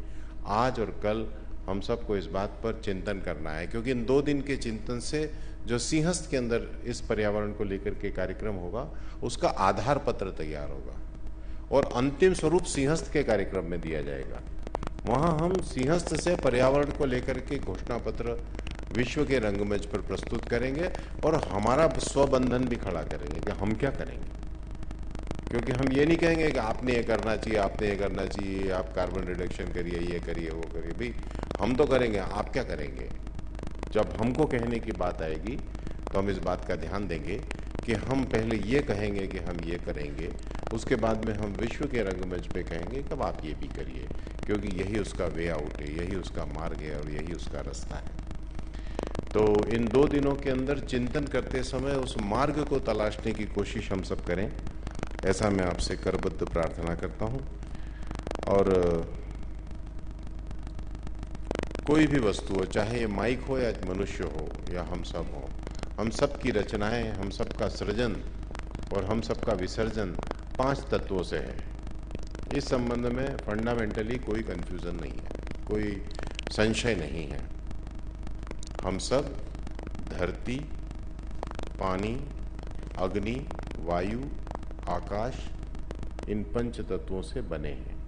आज और कल हम सबको इस बात पर चिंतन करना है, क्योंकि इन 2 दिन के चिंतन से जो सिंहस्थ के अंदर इस पर्यावरण को लेकर के कार्यक्रम होगा, उसका आधार पत्र तैयार होगा और अंतिम स्वरूप सिंहस्थ के कार्यक्रम में दिया जाएगा। वहां हम सिंहस्थ से पर्यावरण को लेकर के घोषणा पत्र विश्व के रंगमंच पर प्रस्तुत करेंगे और हमारा स्वबंधन भी खड़ा करेंगे कि हम क्या करेंगे। क्योंकि हम ये नहीं कहेंगे कि आपने ये करना चाहिए, आपने ये करना चाहिए, आप कार्बन रिडक्शन करिए, ये करिए, वो करिए। भाई हम तो करेंगे, आप क्या करेंगे? जब हमको कहने की बात आएगी तो हम इस बात का ध्यान देंगे कि हम पहले ये कहेंगे कि हम ये करेंगे, उसके बाद में हम विश्व के रंगमंच पे कहेंगे कि अब आप ये भी करिए, क्योंकि यही उसका वे आउट है, यही उसका मार्ग है और यही उसका रास्ता है। तो इन 2 दिनों के अंदर चिंतन करते समय उस मार्ग को तलाशने की कोशिश हम सब करें, ऐसा मैं आपसे करबद्ध प्रार्थना करता हूं। और कोई भी वस्तु हो, चाहे ये माइक हो या मनुष्य हो या हम सब हो, हम सब की रचनाएं, हम सब का सृजन और हम सब का विसर्जन 5 तत्वों से है। इस संबंध में फंडामेंटली कोई कंफ्यूजन नहीं है, कोई संशय नहीं है। हम सब धरती, पानी, अग्नि, वायु, आकाश, इन 5 तत्वों से बने हैं।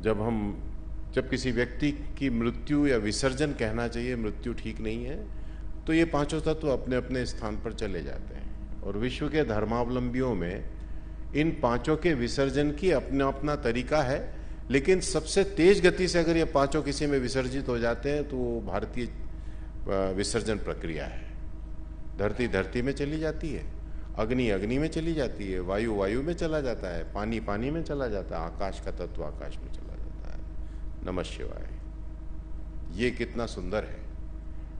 जब किसी व्यक्ति की मृत्यु या विसर्जन कहना चाहिए, मृत्यु ठीक नहीं है, तो ये 5 तत्व अपने अपने स्थान पर चले जाते हैं। और विश्व के धर्मावलंबियों में इन 5 के विसर्जन की अपना अपना तरीका है, लेकिन सबसे तेज गति से अगर ये 5 किसी में विसर्जित हो जाते हैं तो वो भारतीय विसर्जन प्रक्रिया है। धरती धरती में चली जाती है, अग्नि अग्नि में चली जाती है, वायु वायु में चला जाता है, पानी पानी में चला जाता है, आकाश का तत्व आकाश में चला जाता है। नमः शिवाय। ये कितना सुंदर है।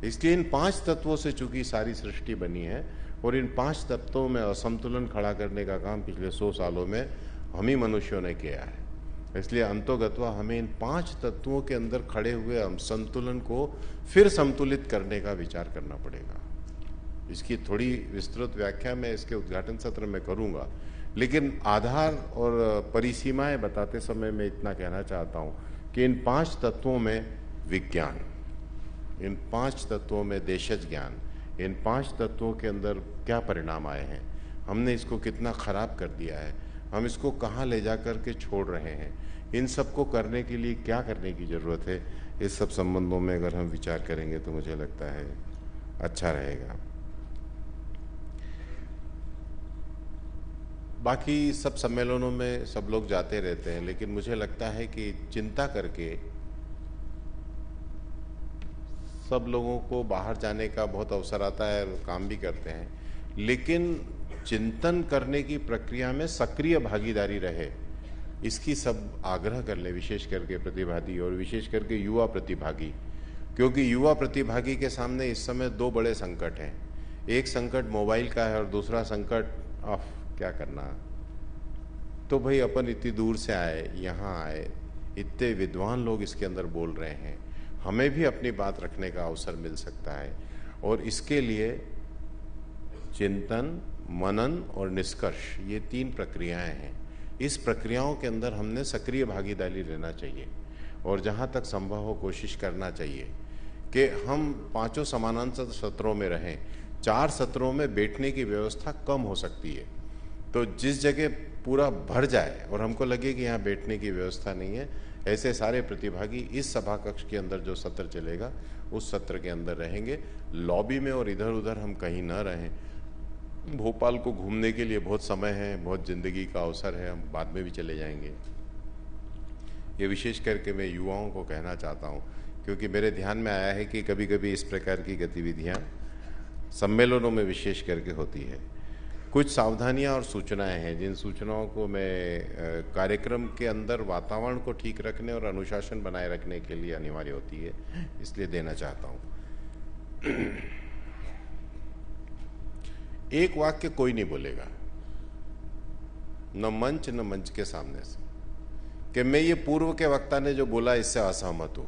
इसलिए इन 5 तत्वों से चूंकि सारी सृष्टि बनी है और इन 5 तत्वों में असंतुलन खड़ा करने का काम पिछले 100 सालों में हम ही मनुष्यों ने किया है। इसलिए अंतोगत्वा हमें इन 5 तत्वों के अंदर खड़े हुए हम संतुलन को फिर संतुलित करने का विचार करना पड़ेगा। इसकी थोड़ी विस्तृत व्याख्या मैं इसके उद्घाटन सत्र में करूंगा, लेकिन आधार और परिसीमाएं बताते समय मैं इतना कहना चाहता हूं कि इन 5 तत्वों में विज्ञान, इन 5 तत्वों में देशज ज्ञान, इन 5 तत्वों के अंदर क्या परिणाम आए हैं, हमने इसको कितना खराब कर दिया है, हम इसको कहाँ ले जा कर के छोड़ रहे हैं, इन सब को करने के लिए क्या करने की जरूरत है, इस सब संबंधों में अगर हम विचार करेंगे तो मुझे लगता है अच्छा रहेगा। बाकी सब सम्मेलनों में सब लोग जाते रहते हैं, लेकिन मुझे लगता है कि चिंता करके सब लोगों को बाहर जाने का बहुत अवसर आता है और काम भी करते हैं, लेकिन चिंतन करने की प्रक्रिया में सक्रिय भागीदारी रहे, इसकी सब आग्रह कर ले, विशेष करके प्रतिभागी और विशेष करके युवा प्रतिभागी। क्योंकि युवा प्रतिभागी के सामने इस समय 2 बड़े संकट हैं। एक संकट मोबाइल का है और दूसरा संकट क्या करना। तो भाई अपन इतनी दूर से आए, यहाँ आए, इतने विद्वान लोग इसके अंदर बोल रहे हैं, हमें भी अपनी बात रखने का अवसर मिल सकता है। और इसके लिए चिंतन, मनन और निष्कर्ष, ये 3 प्रक्रियाएं हैं। इस प्रक्रियाओं के अंदर हमने सक्रिय भागीदारी लेना चाहिए और जहाँ तक संभव हो कोशिश करना चाहिए कि हम 5 समानांतर सत्रों में रहें। 4 सत्रों में बैठने की व्यवस्था कम हो सकती है, तो जिस जगह पूरा भर जाए और हमको लगे कि यहाँ बैठने की व्यवस्था नहीं है, ऐसे सारे प्रतिभागी इस सभा कक्ष के अंदर जो सत्र चलेगा उस सत्र के अंदर रहेंगे। लॉबी में और इधर उधर हम कहीं न रहें। भोपाल को घूमने के लिए बहुत समय है, बहुत जिंदगी का अवसर है, हम बाद में भी चले जाएंगे। ये विशेष करके मैं युवाओं को कहना चाहता हूँ, क्योंकि मेरे ध्यान में आया है कि कभी कभी इस प्रकार की गतिविधियाँ सम्मेलनों में विशेष करके होती है। कुछ सावधानियां और सूचनाएं हैं, जिन सूचनाओं को मैं कार्यक्रम के अंदर वातावरण को ठीक रखने और अनुशासन बनाए रखने के लिए अनिवार्य होती है, इसलिए देना चाहता हूं। एक वाक्य कोई नहीं बोलेगा, न मंच के सामने से, कि मैं ये पूर्व के वक्ता ने जो बोला इससे असहमत हूं।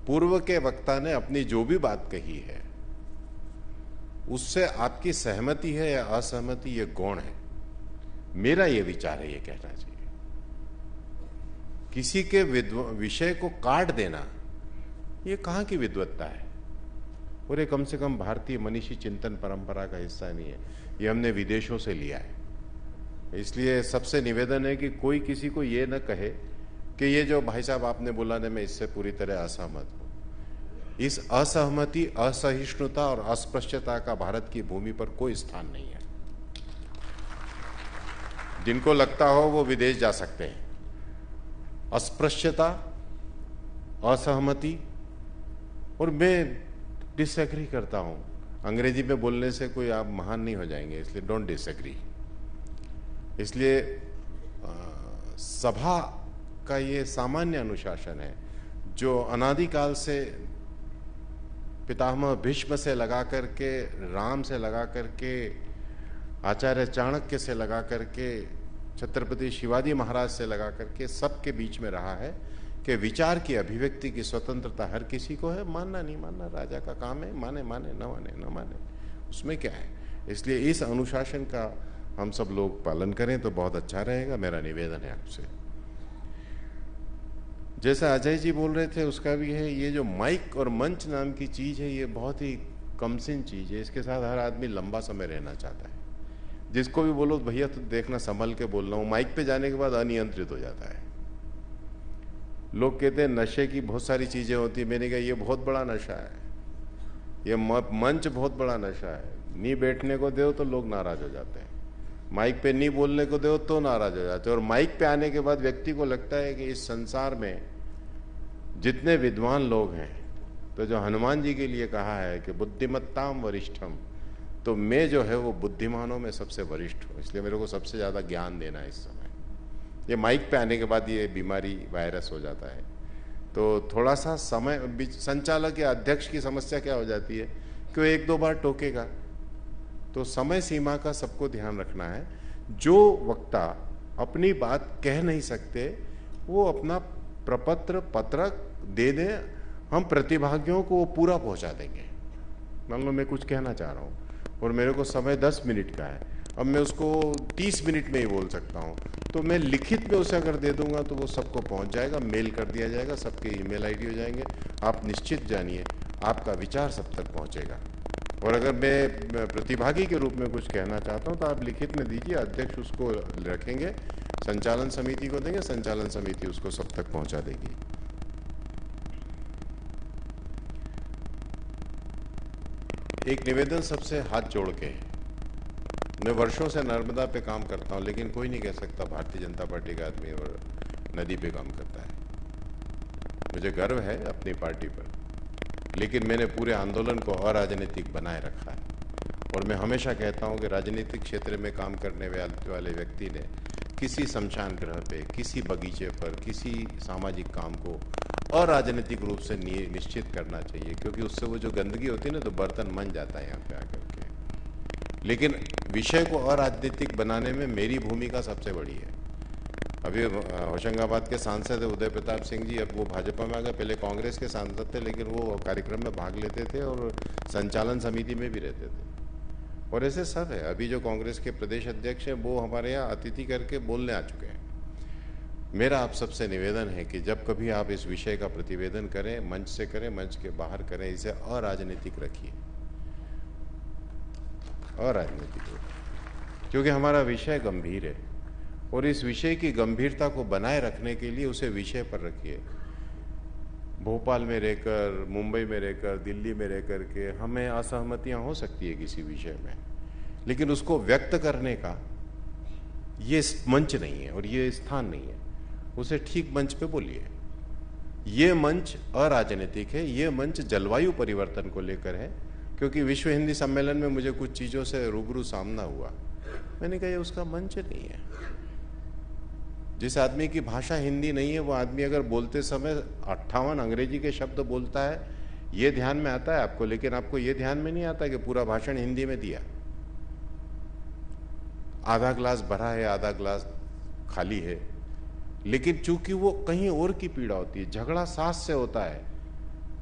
पूर्व के वक्ता ने अपनी जो भी बात कही है उससे आपकी सहमति है या असहमति, ये गौण है। मेरा ये विचार है, ये कहना चाहिए। किसी के विषय को काट देना, ये कहां की विद्वत्ता है? और ये कम से कम भारतीय मनीषी चिंतन परंपरा का हिस्सा नहीं है, ये हमने विदेशों से लिया है। इसलिए सबसे निवेदन है कि कोई किसी को ये न कहे कि ये जो भाई साहब आपने बोला ना, मैं इससे पूरी तरह असहमत हूं। इस असहमति, असहिष्णुता और अस्पृश्यता का भारत की भूमि पर कोई स्थान नहीं है। जिनको लगता हो वो विदेश जा सकते हैं। अस्पृश्यता, असहमति, और मैं डिसएग्री करता हूं। अंग्रेजी में बोलने से कोई आप महान नहीं हो जाएंगे, इसलिए डोंट डिसएग्री। इसलिए सभा का ये सामान्य अनुशासन है जो अनादिकाल से पितामह भीष्म से लगा करके, राम से लगा करके, आचार्य चाणक्य से लगा करके, छत्रपति शिवाजी महाराज से लगा करके सबके बीच में रहा है कि विचार की अभिव्यक्ति की स्वतंत्रता हर किसी को है। मानना नहीं मानना राजा का काम है, माने माने, न माने न माने, उसमें क्या है। इसलिए इस अनुशासन का हम सब लोग पालन करें तो बहुत अच्छा रहेगा, मेरा निवेदन है आपसे। जैसा अजय जी बोल रहे थे उसका भी है, ये जो माइक और मंच नाम की चीज है ये बहुत ही कमसिन चीज है। इसके साथ हर आदमी लंबा समय रहना चाहता है। जिसको भी बोलो भैया तो देखना संभल के बोल रहा हूं, माइक पे जाने के बाद अनियंत्रित हो जाता है। लोग कहते हैं नशे की बहुत सारी चीजें होती है, मैंने कहा ये बहुत बड़ा नशा है, ये मंच बहुत बड़ा नशा है। नहीं बैठने को दो तो लोग नाराज हो जाते हैं, माइक पे नहीं बोलने को दो तो नाराज हो जाते हैं। और माइक पे आने के बाद व्यक्ति को लगता है कि इस संसार में जितने विद्वान लोग हैं, तो जो हनुमान जी के लिए कहा है कि बुद्धिमत्ताम वरिष्ठम, तो मैं जो है वो बुद्धिमानों में सबसे वरिष्ठ हूं। इसलिए मेरे को सबसे ज्यादा ज्ञान देना है इस समय। ये माइक पे आने के बाद ये बीमारी वायरस हो जाता है, तो थोड़ा सा समय, संचालक या अध्यक्ष की समस्या क्या हो जाती है कि वो एक दो बार टोकेगा, तो समय सीमा का सबको ध्यान रखना है। जो वक्ता अपनी बात कह नहीं सकते वो अपना प्रपत्र पत्रक दे दें, हम प्रतिभागियों को वो पूरा पहुंचा देंगे। मान लो मैं कुछ कहना चाह रहा हूं और मेरे को समय 10 मिनट का है, अब मैं उसको 30 मिनट में ही बोल सकता हूं, तो मैं लिखित में उसे अगर दे दूंगा तो वो सबको पहुंच जाएगा, मेल कर दिया जाएगा, सबके ईमेल आईडी हो जाएंगे। आप निश्चित जानिए आपका विचार सब तक पहुंचेगा। और अगर मैं प्रतिभागी के रूप में कुछ कहना चाहता हूं तो आप लिखित में दीजिए, अध्यक्ष उसको रखेंगे, संचालन समिति को देंगे, संचालन समिति उसको सब तक पहुंचा देगी। एक निवेदन सबसे हाथ जोड़ के, मैं वर्षों से नर्मदा पे काम करता हूं, लेकिन कोई नहीं कह सकता भारतीय जनता पार्टी का आदमी और नदी पे काम करता है। मुझे गर्व है अपनी पार्टी पर, लेकिन मैंने पूरे आंदोलन को अराजनीतिक बनाए रखा है। और मैं हमेशा कहता हूं कि राजनीतिक क्षेत्र में काम करने वाले व्यक्ति ने किसी शमशान ग्रह पे, किसी बगीचे पर, किसी सामाजिक काम को अराजनीतिक रूप से निश्चित करना चाहिए, क्योंकि उससे वो जो गंदगी होती है ना, तो बर्तन मन जाता है यहाँ पे आकर के। लेकिन विषय को अराजनीतिक बनाने में मेरी भूमिका सबसे बड़ी है। अभी होशंगाबाद के सांसद उदय प्रताप सिंह जी, अब वो भाजपा में आ गए, पहले कांग्रेस के सांसद थे, लेकिन वो कार्यक्रम में भाग लेते थे और संचालन समिति में भी रहते थे। और ऐसे सब है। अभी जो कांग्रेस के प्रदेश अध्यक्ष हैं वो हमारे यहाँ अतिथि करके बोलने आ चुके हैं। मेरा आप सबसे निवेदन है कि जब कभी आप इस विषय का प्रतिवेदन करें, मंच से करें, मंच के बाहर करें, इसे अराजनीतिक रखिए, अराजनीतिक, क्योंकि हमारा विषय गंभीर है और इस विषय की गंभीरता को बनाए रखने के लिए उसे विषय पर रखिए। भोपाल में रहकर, मुंबई में रहकर, दिल्ली में रहकर के हमें असहमतियां हो सकती है किसी विषय में, लेकिन उसको व्यक्त करने का ये मंच नहीं है और ये स्थान नहीं है। उसे ठीक मंच पे बोलिए। ये मंच अराजनीतिक है, ये मंच जलवायु परिवर्तन को लेकर है, क्योंकि विश्व हिंदी सम्मेलन में मुझे कुछ चीजों से रूबरू सामना हुआ। मैंने कहा ये उसका मंच नहीं है। जिस आदमी की भाषा हिंदी नहीं है, वो आदमी अगर बोलते समय 58 अंग्रेजी के शब्द बोलता है, ये ध्यान में आता है आपको, लेकिन आपको ये ध्यान में नहीं आता कि पूरा भाषण हिंदी में दिया। आधा ग्लास भरा है, आधा ग्लास खाली है, लेकिन चूंकि वो कहीं और की पीड़ा होती है, झगड़ा सास से होता है,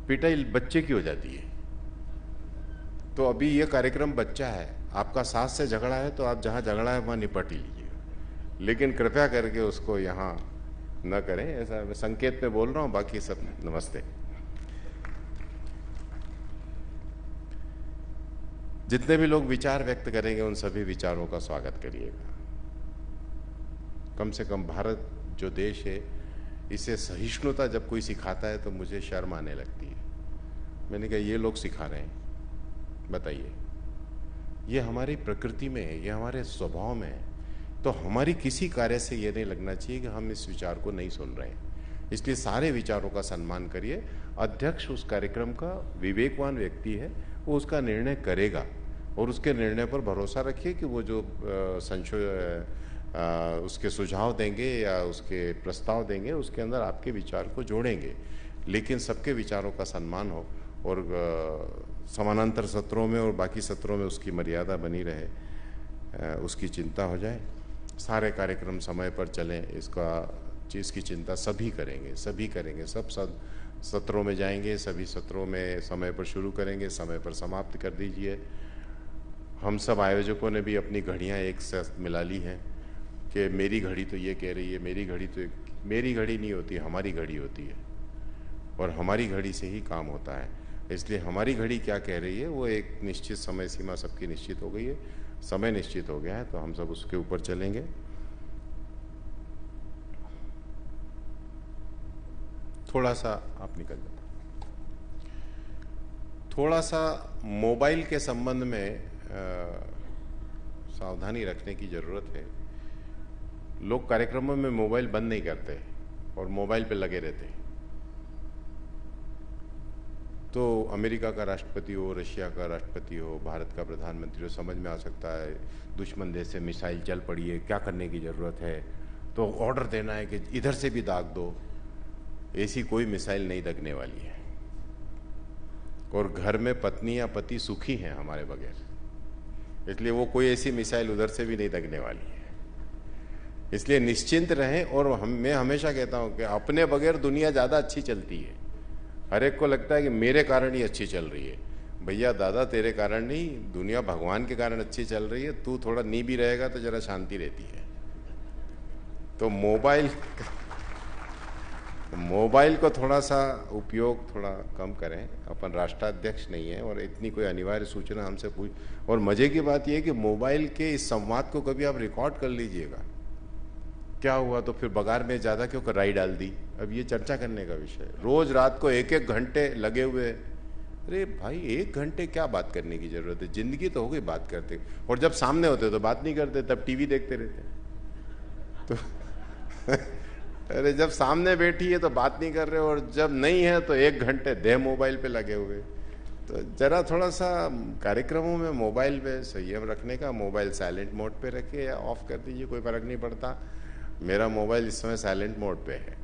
पिटाई बच्चे की हो जाती है। तो अभी ये कार्यक्रम बच्चा है, आपका सास से झगड़ा है तो आप जहां झगड़ा है वहां निपट लीजिए, लेकिन कृपया करके उसको यहां न करें। ऐसा मैं संकेत पे बोल रहा हूं, बाकी सब नमस्ते। जितने भी लोग विचार व्यक्त करेंगे उन सभी विचारों का स्वागत करिएगा। कम से कम भारत जो देश है, इसे सहिष्णुता जब कोई सिखाता है तो मुझे शर्म आने लगती है। मैंने कहा ये लोग सिखा रहे हैं, बताइए। ये हमारी प्रकृति में है, ये हमारे स्वभाव में है तो हमारी किसी कार्य से ये नहीं लगना चाहिए कि हम इस विचार को नहीं सुन रहे हैं। इसलिए सारे विचारों का सम्मान करिए। अध्यक्ष उस कार्यक्रम का विवेकवान व्यक्ति है, वो उसका निर्णय करेगा और उसके निर्णय पर भरोसा रखिए कि वो जो उसके सुझाव देंगे या उसके प्रस्ताव देंगे उसके अंदर आपके विचार को जोड़ेंगे, लेकिन सबके विचारों का सम्मान हो और समानांतर सत्रों में और बाकी सत्रों में उसकी मर्यादा बनी रहे, उसकी चिंता हो जाए। सारे कार्यक्रम समय पर चलें, इसकी चिंता सभी करेंगे, सब सत्रों में जाएंगे, सभी सत्रों में समय पर शुरू करेंगे, समय पर समाप्त कर दीजिए। हम सब आयोजकों ने भी अपनी घड़ियां एक साथ मिला ली हैं कि मेरी घड़ी तो ये कह रही है, मेरी घड़ी नहीं होती, हमारी घड़ी होती है और हमारी घड़ी से ही काम होता है। इसलिए हमारी घड़ी क्या कह रही है वो एक निश्चित समय सीमा सबकी निश्चित हो गई है, समय निश्चित हो गया है, तो हम सब उसके ऊपर चलेंगे। थोड़ा सा आप निकल जाओ। थोड़ा सा मोबाइल के संबंध में सावधानी रखने की जरूरत है। लोग कार्यक्रमों में मोबाइल बंद नहीं करते और मोबाइल पे लगे रहते हैं। तो अमेरिका का राष्ट्रपति हो, रशिया का राष्ट्रपति हो, भारत का प्रधानमंत्री हो, समझ में आ सकता है दुश्मन देश से मिसाइल चल पड़ी है, क्या करने की जरूरत है, तो ऑर्डर देना है कि इधर से भी दाग दो। ऐसी कोई मिसाइल नहीं दगने वाली है और घर में पत्नी या पति सुखी हैं हमारे बगैर, इसलिए वो कोई ऐसी मिसाइल उधर से भी नहीं दगने वाली है। इसलिए निश्चिंत रहें। और मैं हमेशा कहता हूं कि अपने बगैर दुनिया ज्यादा अच्छी चलती है। हर एक को लगता है कि मेरे कारण ही अच्छी चल रही है। भैया दादा, तेरे कारण नहीं, दुनिया भगवान के कारण अच्छी चल रही है। तू थोड़ा नी भी रहेगा तो जरा शांति रहती है। तो मोबाइल को थोड़ा सा उपयोग थोड़ा कम करें। अपन राष्ट्राध्यक्ष नहीं है और इतनी कोई अनिवार्य सूचना हमसे पूछ। और मजे की बात यह है कि मोबाइल के इस संवाद को कभी आप रिकॉर्ड कर लीजिएगा। क्या हुआ तो फिर बगार में ज्यादा क्यों राई डाल दी। अब ये चर्चा करने का विषय है। रोज रात को 1-1 घंटे लगे हुए। अरे भाई 1 घंटे क्या बात करने की जरूरत है, जिंदगी तो हो गई बात करते। और जब सामने होते तो बात नहीं करते, तब टीवी देखते रहते। तो अरे जब सामने बैठी है तो बात नहीं कर रहे और जब नहीं है तो 1 घंटे देह मोबाइल पे लगे हुए। तो जरा थोड़ा सा कार्यक्रमों में मोबाइल पे संयम रखने का। मोबाइल साइलेंट मोड पे रखिए या ऑफ कर दीजिए, कोई फर्क नहीं पड़ता। मेरा मोबाइल इस समय साइलेंट मोड पे है।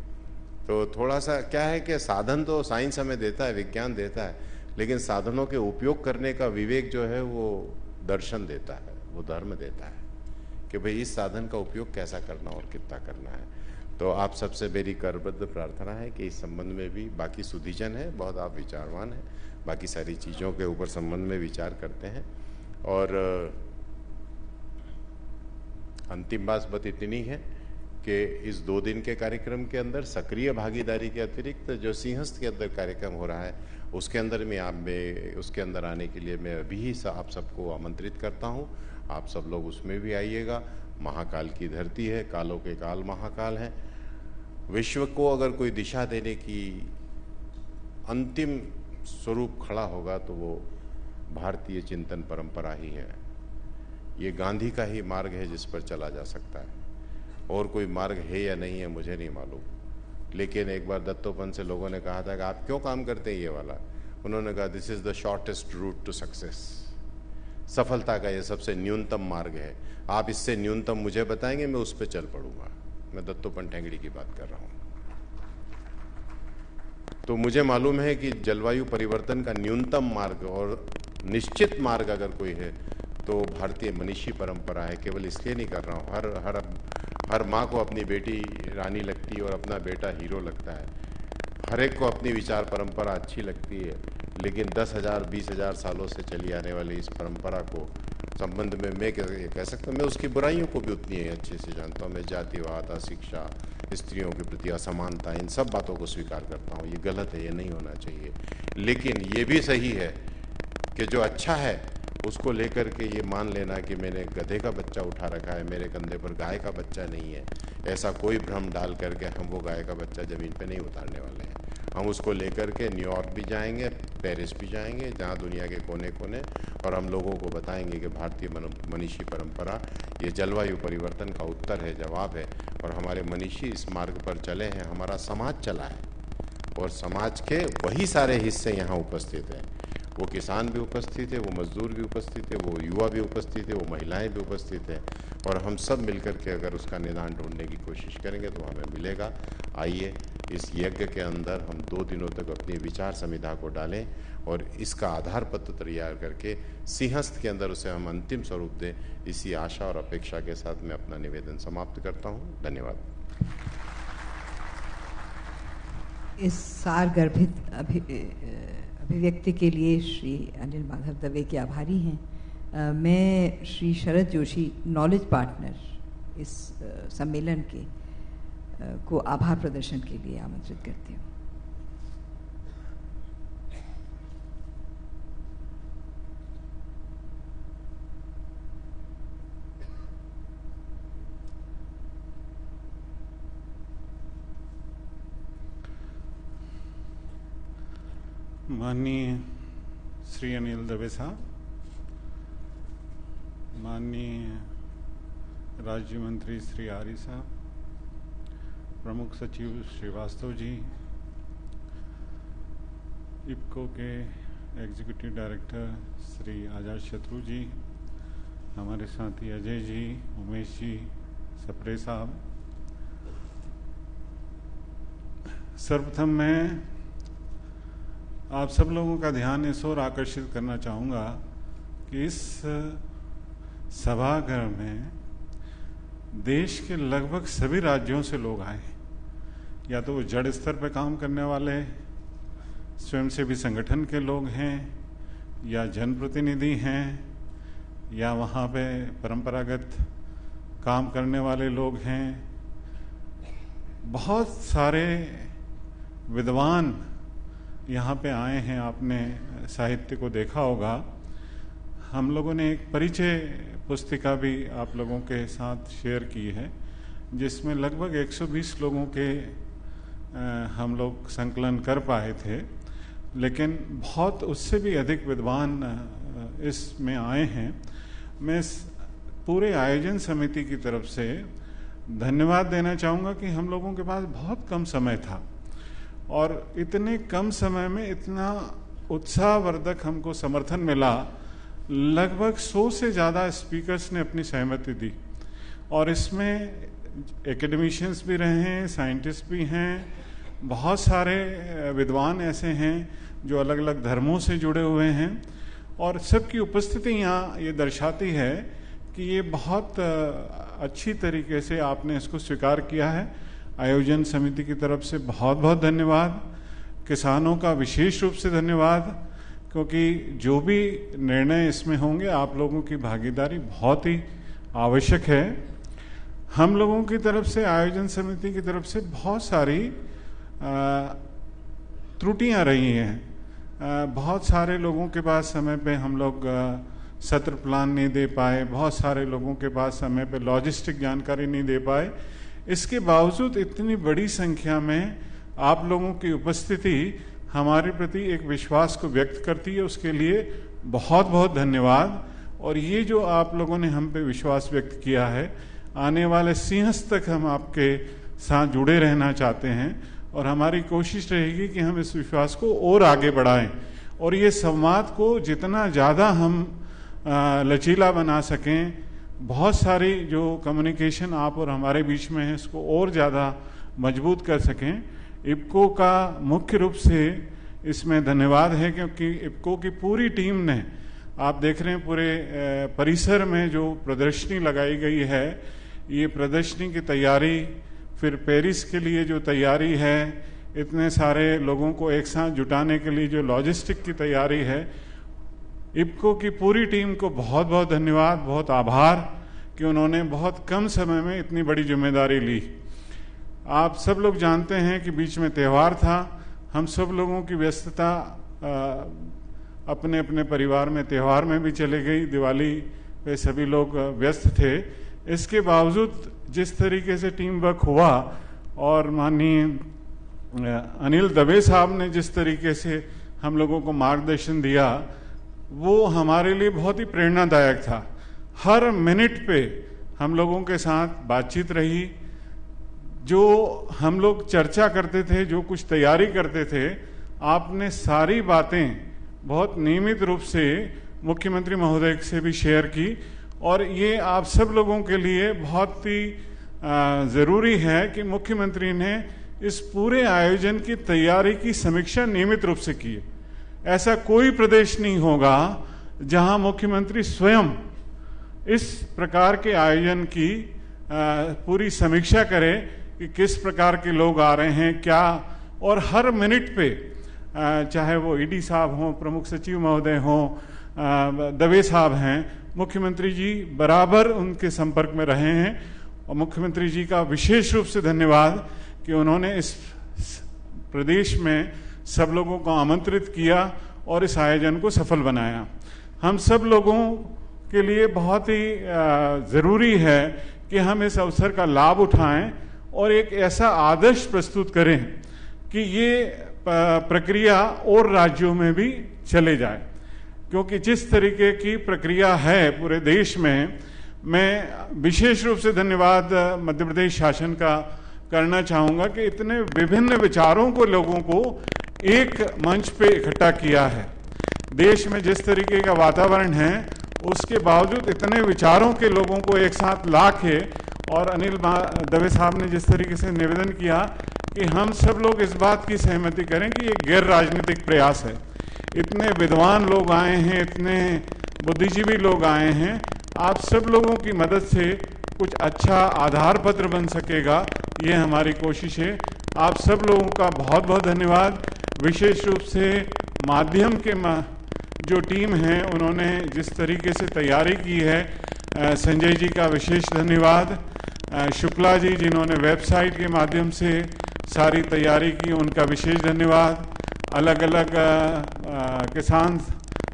तो थोड़ा सा क्या है कि साधन तो साइंस हमें देता है, विज्ञान देता है, लेकिन साधनों के उपयोग करने का विवेक जो है वो दर्शन देता है, वो धर्म देता है कि भाई इस साधन का उपयोग कैसा करना और कितना करना है। तो आप सबसे मेरी करबद्ध प्रार्थना है कि इस संबंध में भी, बाकी सुधीजन है, बहुत आप विचारवान हैं, बाकी सारी चीज़ों के ऊपर संबंध में विचार करते हैं। और अंतिम बात इतनी है कि इस 2 दिन के कार्यक्रम के अंदर सक्रिय भागीदारी के अतिरिक्त जो सिंहस्थ के अंदर कार्यक्रम हो रहा है उसके अंदर उसके अंदर आने के लिए मैं अभी आप सबको आमंत्रित करता हूं। आप सब लोग उसमें भी आइएगा। महाकाल की धरती है, कालों के काल महाकाल है। विश्व को अगर कोई दिशा देने की अंतिम स्वरूप खड़ा होगा तो वो भारतीय चिंतन परंपरा ही है। ये गांधी का ही मार्ग है जिस पर चला जा सकता है, और कोई मार्ग है या नहीं है मुझे नहीं मालूम। लेकिन एक बार दत्तोपंत से लोगों ने कहा था कि आप क्यों काम करते हैं ये वाला। उन्होंने कहा this is the shortest route to success. सफलता का ये सबसे न्यूनतम मार्ग है। आप इससे न्यूनतम मुझे बताएंगे, मैं उस पर चल पड़ूंगा। मैं दत्तोपंत ठेंगड़ी की बात कर रहा हूं। तो मुझे मालूम है कि जलवायु परिवर्तन का न्यूनतम मार्ग और निश्चित मार्ग अगर कोई है तो भारतीय मनीषी परंपरा है। केवल इसलिए नहीं कर रहा हूँ, हर माँ को अपनी बेटी रानी लगती है और अपना बेटा हीरो लगता है। हर एक को अपनी विचार परंपरा अच्छी लगती है, लेकिन 10,000 20,000 सालों से चली आने वाली इस परंपरा को संबंध में मैं कह सकता हूँ, मैं उसकी बुराइयों को भी उतनी ही अच्छे से जानता हूँ। मैं जातिवाद, अशिक्षा, स्त्रियों के प्रति असमानता, इन सब बातों को स्वीकार करता हूँ। ये गलत है, ये नहीं होना चाहिए। लेकिन ये भी सही है कि जो अच्छा है उसको लेकर के ये मान लेना कि मैंने गधे का बच्चा उठा रखा है, मेरे कंधे पर गाय का बच्चा नहीं है, ऐसा कोई भ्रम डाल करके हम वो गाय का बच्चा जमीन पे नहीं उतारने वाले हैं। हम उसको लेकर के न्यूयॉर्क भी जाएंगे, पेरिस भी जाएंगे, जहाँ दुनिया के कोने कोने, और हम लोगों को बताएंगे कि भारतीय मनीषी परंपरा ये जलवायु परिवर्तन का उत्तर है, जवाब है, और हमारे मनीषी इस मार्ग पर चले हैं, हमारा समाज चला है, और समाज के वही सारे हिस्से यहाँ उपस्थित हैं। वो किसान भी उपस्थित है, वो मजदूर भी उपस्थित है, वो युवा भी उपस्थित है, वो महिलाएं भी उपस्थित हैं, और हम सब मिलकर के अगर उसका निदान ढूंढने की कोशिश करेंगे तो हमें मिलेगा। आइए इस यज्ञ के अंदर हम 2 दिनों तक अपनी विचार संविधा को डालें और इसका आधार पत्र तैयार करके सिंहस्थ के अंदर उसे हम अंतिम स्वरूप दें। इसी आशा और अपेक्षा के साथ मैं अपना निवेदन समाप्त करता हूँ। धन्यवाद।
इस सारगर्भित अभिव्यक्ति के लिए श्री अनिल माधव दवे के आभारी हैं। मैं श्री शरद जोशी, नॉलेज पार्टनर इस सम्मेलन के को आभार प्रदर्शन के लिए आमंत्रित करती हूँ।
माननीय श्री अनिल दवे साहब, माननीय राज्य मंत्री श्री आर्य साहब, प्रमुख सचिव श्रीवास्तव जी, इफ्को के एग्जीक्यूटिव डायरेक्टर श्री आजाद शत्रु जी, हमारे साथी अजय जी, उमेश जी, सप्रे साहब, सर्वप्रथम मैं आप सब लोगों का ध्यान इस ओर आकर्षित करना चाहूँगा कि इस सभागृह में देश के लगभग सभी राज्यों से लोग आए, या तो वो जड़ स्तर पर काम करने वाले स्वयंसेवी संगठन के लोग हैं, या जनप्रतिनिधि हैं, या वहाँ पे परंपरागत काम करने वाले लोग हैं। बहुत सारे विद्वान यहाँ पे आए हैं। आपने साहित्य को देखा होगा। हम लोगों ने एक परिचय पुस्तिका भी आप लोगों के साथ शेयर की है, जिसमें लगभग 120 लोगों के हम लोग संकलन कर पाए थे, लेकिन बहुत उससे भी अधिक विद्वान इसमें आए हैं। मैं पूरे आयोजन समिति की तरफ से धन्यवाद देना चाहूँगा कि हम लोगों के पास बहुत कम समय था और इतने कम समय में इतना उत्साहवर्धक हमको समर्थन मिला। लगभग 100 से ज़्यादा स्पीकर्स ने अपनी सहमति दी, और इसमें एकेडमिशियंस भी रहे हैं, साइंटिस्ट भी हैं, बहुत सारे विद्वान ऐसे हैं जो अलग अलग धर्मों से जुड़े हुए हैं, और सबकी उपस्थिति यहाँ ये दर्शाती है कि ये बहुत अच्छी तरीके से आपने इसको स्वीकार किया है। आयोजन समिति की तरफ से बहुत बहुत धन्यवाद। किसानों का विशेष रूप से धन्यवाद, क्योंकि जो भी निर्णय इसमें होंगे आप लोगों की भागीदारी बहुत ही आवश्यक है। हम लोगों की तरफ से, आयोजन समिति की तरफ से बहुत सारी त्रुटियां रही हैं। बहुत सारे लोगों के पास समय पे हम लोग सत्र प्लान नहीं दे पाए, बहुत सारे लोगों के पास समय पे लॉजिस्टिक जानकारी नहीं दे पाए। इसके बावजूद इतनी बड़ी संख्या में आप लोगों की उपस्थिति हमारे प्रति एक विश्वास को व्यक्त करती है, उसके लिए बहुत बहुत धन्यवाद। और ये जो आप लोगों ने हम पे विश्वास व्यक्त किया है, आने वाले सिंहस्थ तक हम आपके साथ जुड़े रहना चाहते हैं, और हमारी कोशिश रहेगी कि हम इस विश्वास को और आगे बढ़ाएं, और ये संवाद को जितना ज़्यादा हम लचीला बना सकें, बहुत सारी जो कम्युनिकेशन आप और हमारे बीच में है इसको और ज़्यादा मजबूत कर सकें। इफ्को का मुख्य रूप से इसमें धन्यवाद है, क्योंकि इफ्को की पूरी टीम ने, आप देख रहे हैं पूरे परिसर में जो प्रदर्शनी लगाई गई है, ये प्रदर्शनी की तैयारी, फिर पेरिस के लिए जो तैयारी है, इतने सारे लोगों को एक साथ जुटाने के लिए जो लॉजिस्टिक की तैयारी है, इफ्को की पूरी टीम को बहुत बहुत धन्यवाद, बहुत आभार कि उन्होंने बहुत कम समय में इतनी बड़ी जिम्मेदारी ली। आप सब लोग जानते हैं कि बीच में त्यौहार था, हम सब लोगों की व्यस्तता अपने अपने परिवार में त्यौहार में भी चले गई, दिवाली पे सभी लोग व्यस्त थे। इसके बावजूद जिस तरीके से टीम वर्क हुआ, और माननीय अनिल दवे साहब ने जिस तरीके से हम लोगों को मार्गदर्शन दिया वो हमारे लिए बहुत ही प्रेरणादायक था। हर मिनट पे हम लोगों के साथ बातचीत रही, जो हम लोग चर्चा करते थे, जो कुछ तैयारी करते थे, आपने सारी बातें बहुत नियमित रूप से मुख्यमंत्री महोदय से भी शेयर की और ये आप सब लोगों के लिए बहुत ही ज़रूरी है कि मुख्यमंत्री ने इस पूरे आयोजन की तैयारी की समीक्षा नियमित रूप से की है। ऐसा कोई प्रदेश नहीं होगा जहां मुख्यमंत्री स्वयं इस प्रकार के आयोजन की पूरी समीक्षा करे कि किस प्रकार के लोग आ रहे हैं क्या, और हर मिनट पे चाहे वो ईडी साहब हों, प्रमुख सचिव महोदय हों, दवे साहब हैं, मुख्यमंत्री जी बराबर उनके संपर्क में रहे हैं। और मुख्यमंत्री जी का विशेष रूप से धन्यवाद कि उन्होंने इस प्रदेश में सब लोगों को आमंत्रित किया और इस आयोजन को सफल बनाया। हम सब लोगों के लिए बहुत ही ज़रूरी है कि हम इस अवसर का लाभ उठाएं और एक ऐसा आदर्श प्रस्तुत करें कि ये प्रक्रिया और राज्यों में भी चले जाए, क्योंकि जिस तरीके की प्रक्रिया है पूरे देश में, मैं विशेष रूप से धन्यवाद मध्य प्रदेश शासन का करना चाहूँगा कि इतने विभिन्न विचारों को लोगों को एक मंच पे इकट्ठा किया है। देश में जिस तरीके का वातावरण है उसके बावजूद इतने विचारों के लोगों को एक साथ ला के, और अनिल दवे साहब ने जिस तरीके से निवेदन किया कि हम सब लोग इस बात की सहमति करें कि ये गैर राजनीतिक प्रयास है। इतने विद्वान लोग आए हैं, इतने बुद्धिजीवी लोग आए हैं, आप सब लोगों की मदद से कुछ अच्छा आधार पत्र बन सकेगा, ये हमारी कोशिश है। आप सब लोगों का बहुत बहुत धन्यवाद। विशेष रूप से माध्यम के जो टीम है उन्होंने जिस तरीके से तैयारी की है, संजय जी का विशेष धन्यवाद, शुक्ला जी जिन्होंने वेबसाइट के माध्यम से सारी तैयारी की उनका विशेष धन्यवाद, अलग अलग किसान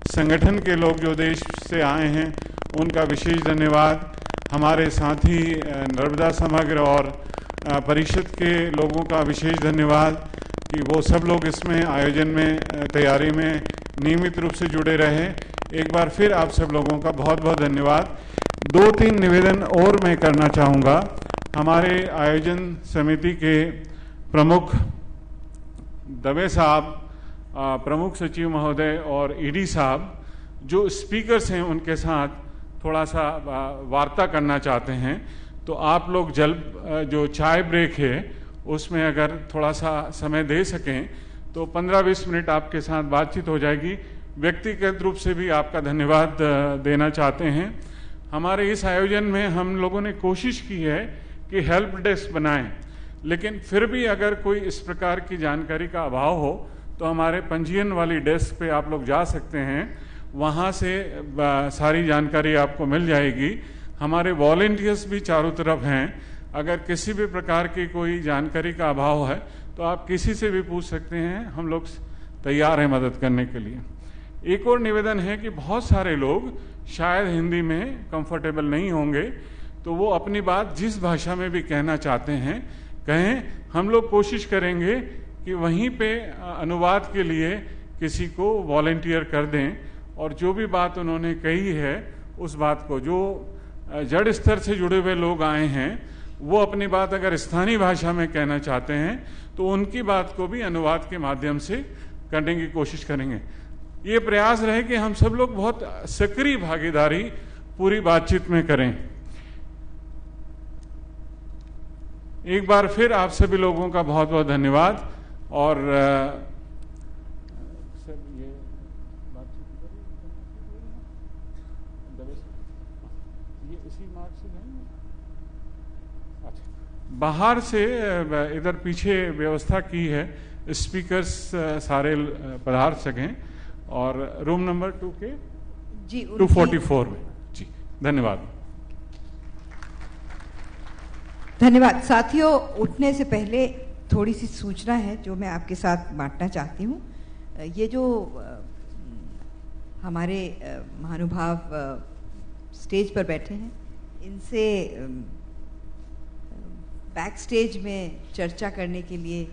संगठन के लोग जो देश से आए हैं उनका विशेष धन्यवाद, हमारे साथी नर्मदा समग्र और परिषद के लोगों का विशेष धन्यवाद कि वो सब लोग इसमें आयोजन में तैयारी में नियमित रूप से जुड़े रहे। एक बार फिर आप सब लोगों का बहुत बहुत धन्यवाद। 2-3 निवेदन और मैं करना चाहूँगा। हमारे आयोजन समिति के प्रमुख दवे साहब, प्रमुख सचिव महोदय और ईडी साहब जो स्पीकर्स हैं उनके साथ थोड़ा सा वार्ता करना चाहते हैं, तो आप लोग जो चाय ब्रेक है उसमें अगर थोड़ा सा समय दे सकें तो 15-20 मिनट आपके साथ बातचीत हो जाएगी। व्यक्तिगत रूप से भी आपका धन्यवाद देना चाहते हैं। हमारे इस आयोजन में हम लोगों ने कोशिश की है कि हेल्प डेस्क बनाएं, लेकिन फिर भी अगर कोई इस प्रकार की जानकारी का अभाव हो तो हमारे पंजीयन वाली डेस्क पे आप लोग जा सकते हैं, वहाँ से सारी जानकारी आपको मिल जाएगी। हमारे वॉलंटियर्स भी चारों तरफ हैं, अगर किसी भी प्रकार की कोई जानकारी का अभाव है तो आप किसी से भी पूछ सकते हैं, हम लोग तैयार हैं मदद करने के लिए। एक और निवेदन है कि बहुत सारे लोग शायद हिंदी में कंफर्टेबल नहीं होंगे, तो वो अपनी बात जिस भाषा में भी कहना चाहते हैं कहें, हम लोग कोशिश करेंगे कि वहीं पे अनुवाद के लिए किसी को वॉलंटियर कर दें और जो भी बात उन्होंने कही है उस बात को, जो जड़ स्तर से जुड़े हुए लोग आए हैं वो अपनी बात अगर स्थानीय भाषा में कहना चाहते हैं तो उनकी बात को भी अनुवाद के माध्यम से करने की कोशिश करेंगे। ये प्रयास रहे कि हम सब लोग बहुत सक्रिय भागीदारी पूरी बातचीत में करें। एक बार फिर आप सभी लोगों का बहुत बहुत धन्यवाद। और सर ये बातचीत ये इसी मार्ग से नहीं, अच्छा बाहर से इधर पीछे व्यवस्था की है, स्पीकर्स सारे पधार सकें और रूम नंबर 2 के जी 244 में। जी धन्यवाद।
धन्यवाद। साथियों, उठने से पहले थोड़ी सी सूचना है जो मैं आपके साथ बांटना चाहती हूँ। ये जो हमारे महानुभाव स्टेज पर बैठे हैं, इनसे बैक स्टेज में चर्चा करने के लिए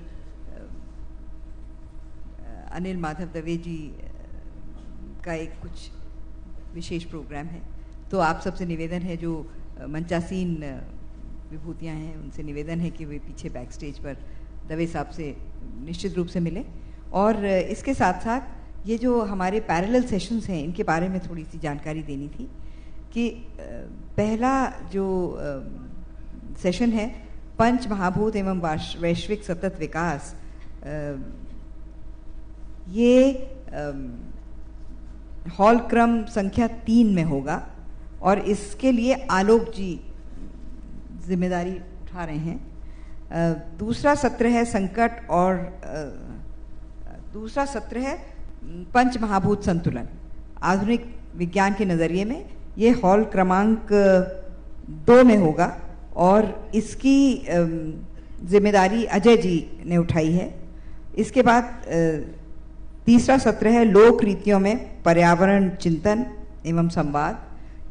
अनिल माधव दवे जी का एक कुछ विशेष प्रोग्राम है, तो आप सबसे निवेदन है, जो मंचासीन विभूतियाँ हैं, उनसे निवेदन है कि वे पीछे बैक स्टेज पर दवे साहब से निश्चित रूप से मिलें। और इसके साथ साथ ये जो हमारे पैरेलल सेशंस हैं, इनके बारे में थोड़ी सी जानकारी देनी थी कि पहला जो सेशन है पंच महाभूत एवं वैश्विक सतत विकास, ये हॉल क्रम संख्या 3 में होगा और इसके लिए आलोक जी जिम्मेदारी उठा रहे हैं। दूसरा सत्र है संकट और दूसरा सत्र है पंच महाभूत संतुलन आधुनिक विज्ञान के नज़रिए में। ये हॉल क्रमांक 2 में होगा और इसकी जिम्मेदारी अजय जी ने उठाई है। इसके बाद तीसरा सत्र है लोक रीतियों में पर्यावरण चिंतन एवं संवाद।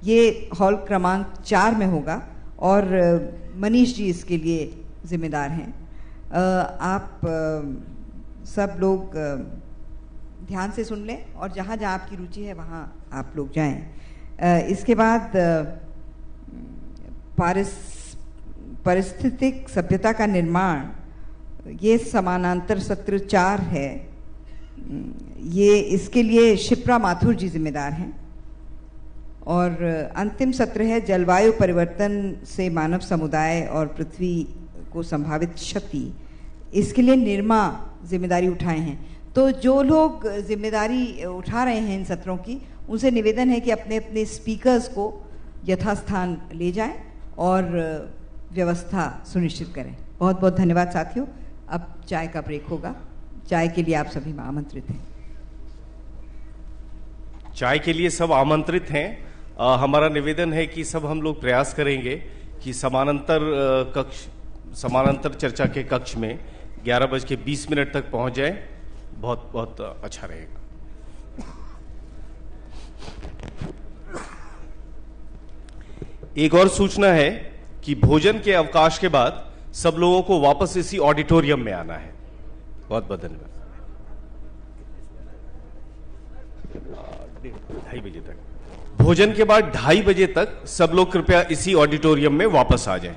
ये हॉल क्रमांक 4 में होगा और मनीष जी इसके लिए जिम्मेदार हैं। आप सब लोग ध्यान से सुन लें और जहाँ जहाँ आपकी रुचि है वहाँ आप लोग जाएं। इसके बाद पारिस्थितिक सभ्यता का निर्माण, ये समानांतर सत्र 4 है। ये इसके लिए शिप्रा माथुर जी जिम्मेदार हैं। और अंतिम सत्र है जलवायु परिवर्तन से मानव समुदाय और पृथ्वी को संभावित क्षति, इसके लिए निर्मा जिम्मेदारी उठाए हैं। तो जो लोग जिम्मेदारी उठा रहे हैं इन सत्रों की, उनसे निवेदन है कि अपने अपने स्पीकर्स को यथास्थान ले जाएं और व्यवस्था सुनिश्चित करें। बहुत बहुत धन्यवाद साथियों। अब चाय का ब्रेक होगा। चाय के लिए आप सभी आमंत्रित हैं।
चाय के लिए सब आमंत्रित हैं। हमारा निवेदन है कि सब हम लोग प्रयास करेंगे कि समानांतर चर्चा के कक्ष में 11:20 तक पहुंच जाए। बहुत बहुत अच्छा रहेगा। एक और सूचना है कि भोजन के अवकाश के बाद सब लोगों को वापस इसी ऑडिटोरियम में आना है। बहुत बहुत धन्यवाद। 2:30 बजे तक भोजन के बाद 2:30 बजे तक सब लोग कृपया इसी ऑडिटोरियम में वापस आ जाएं।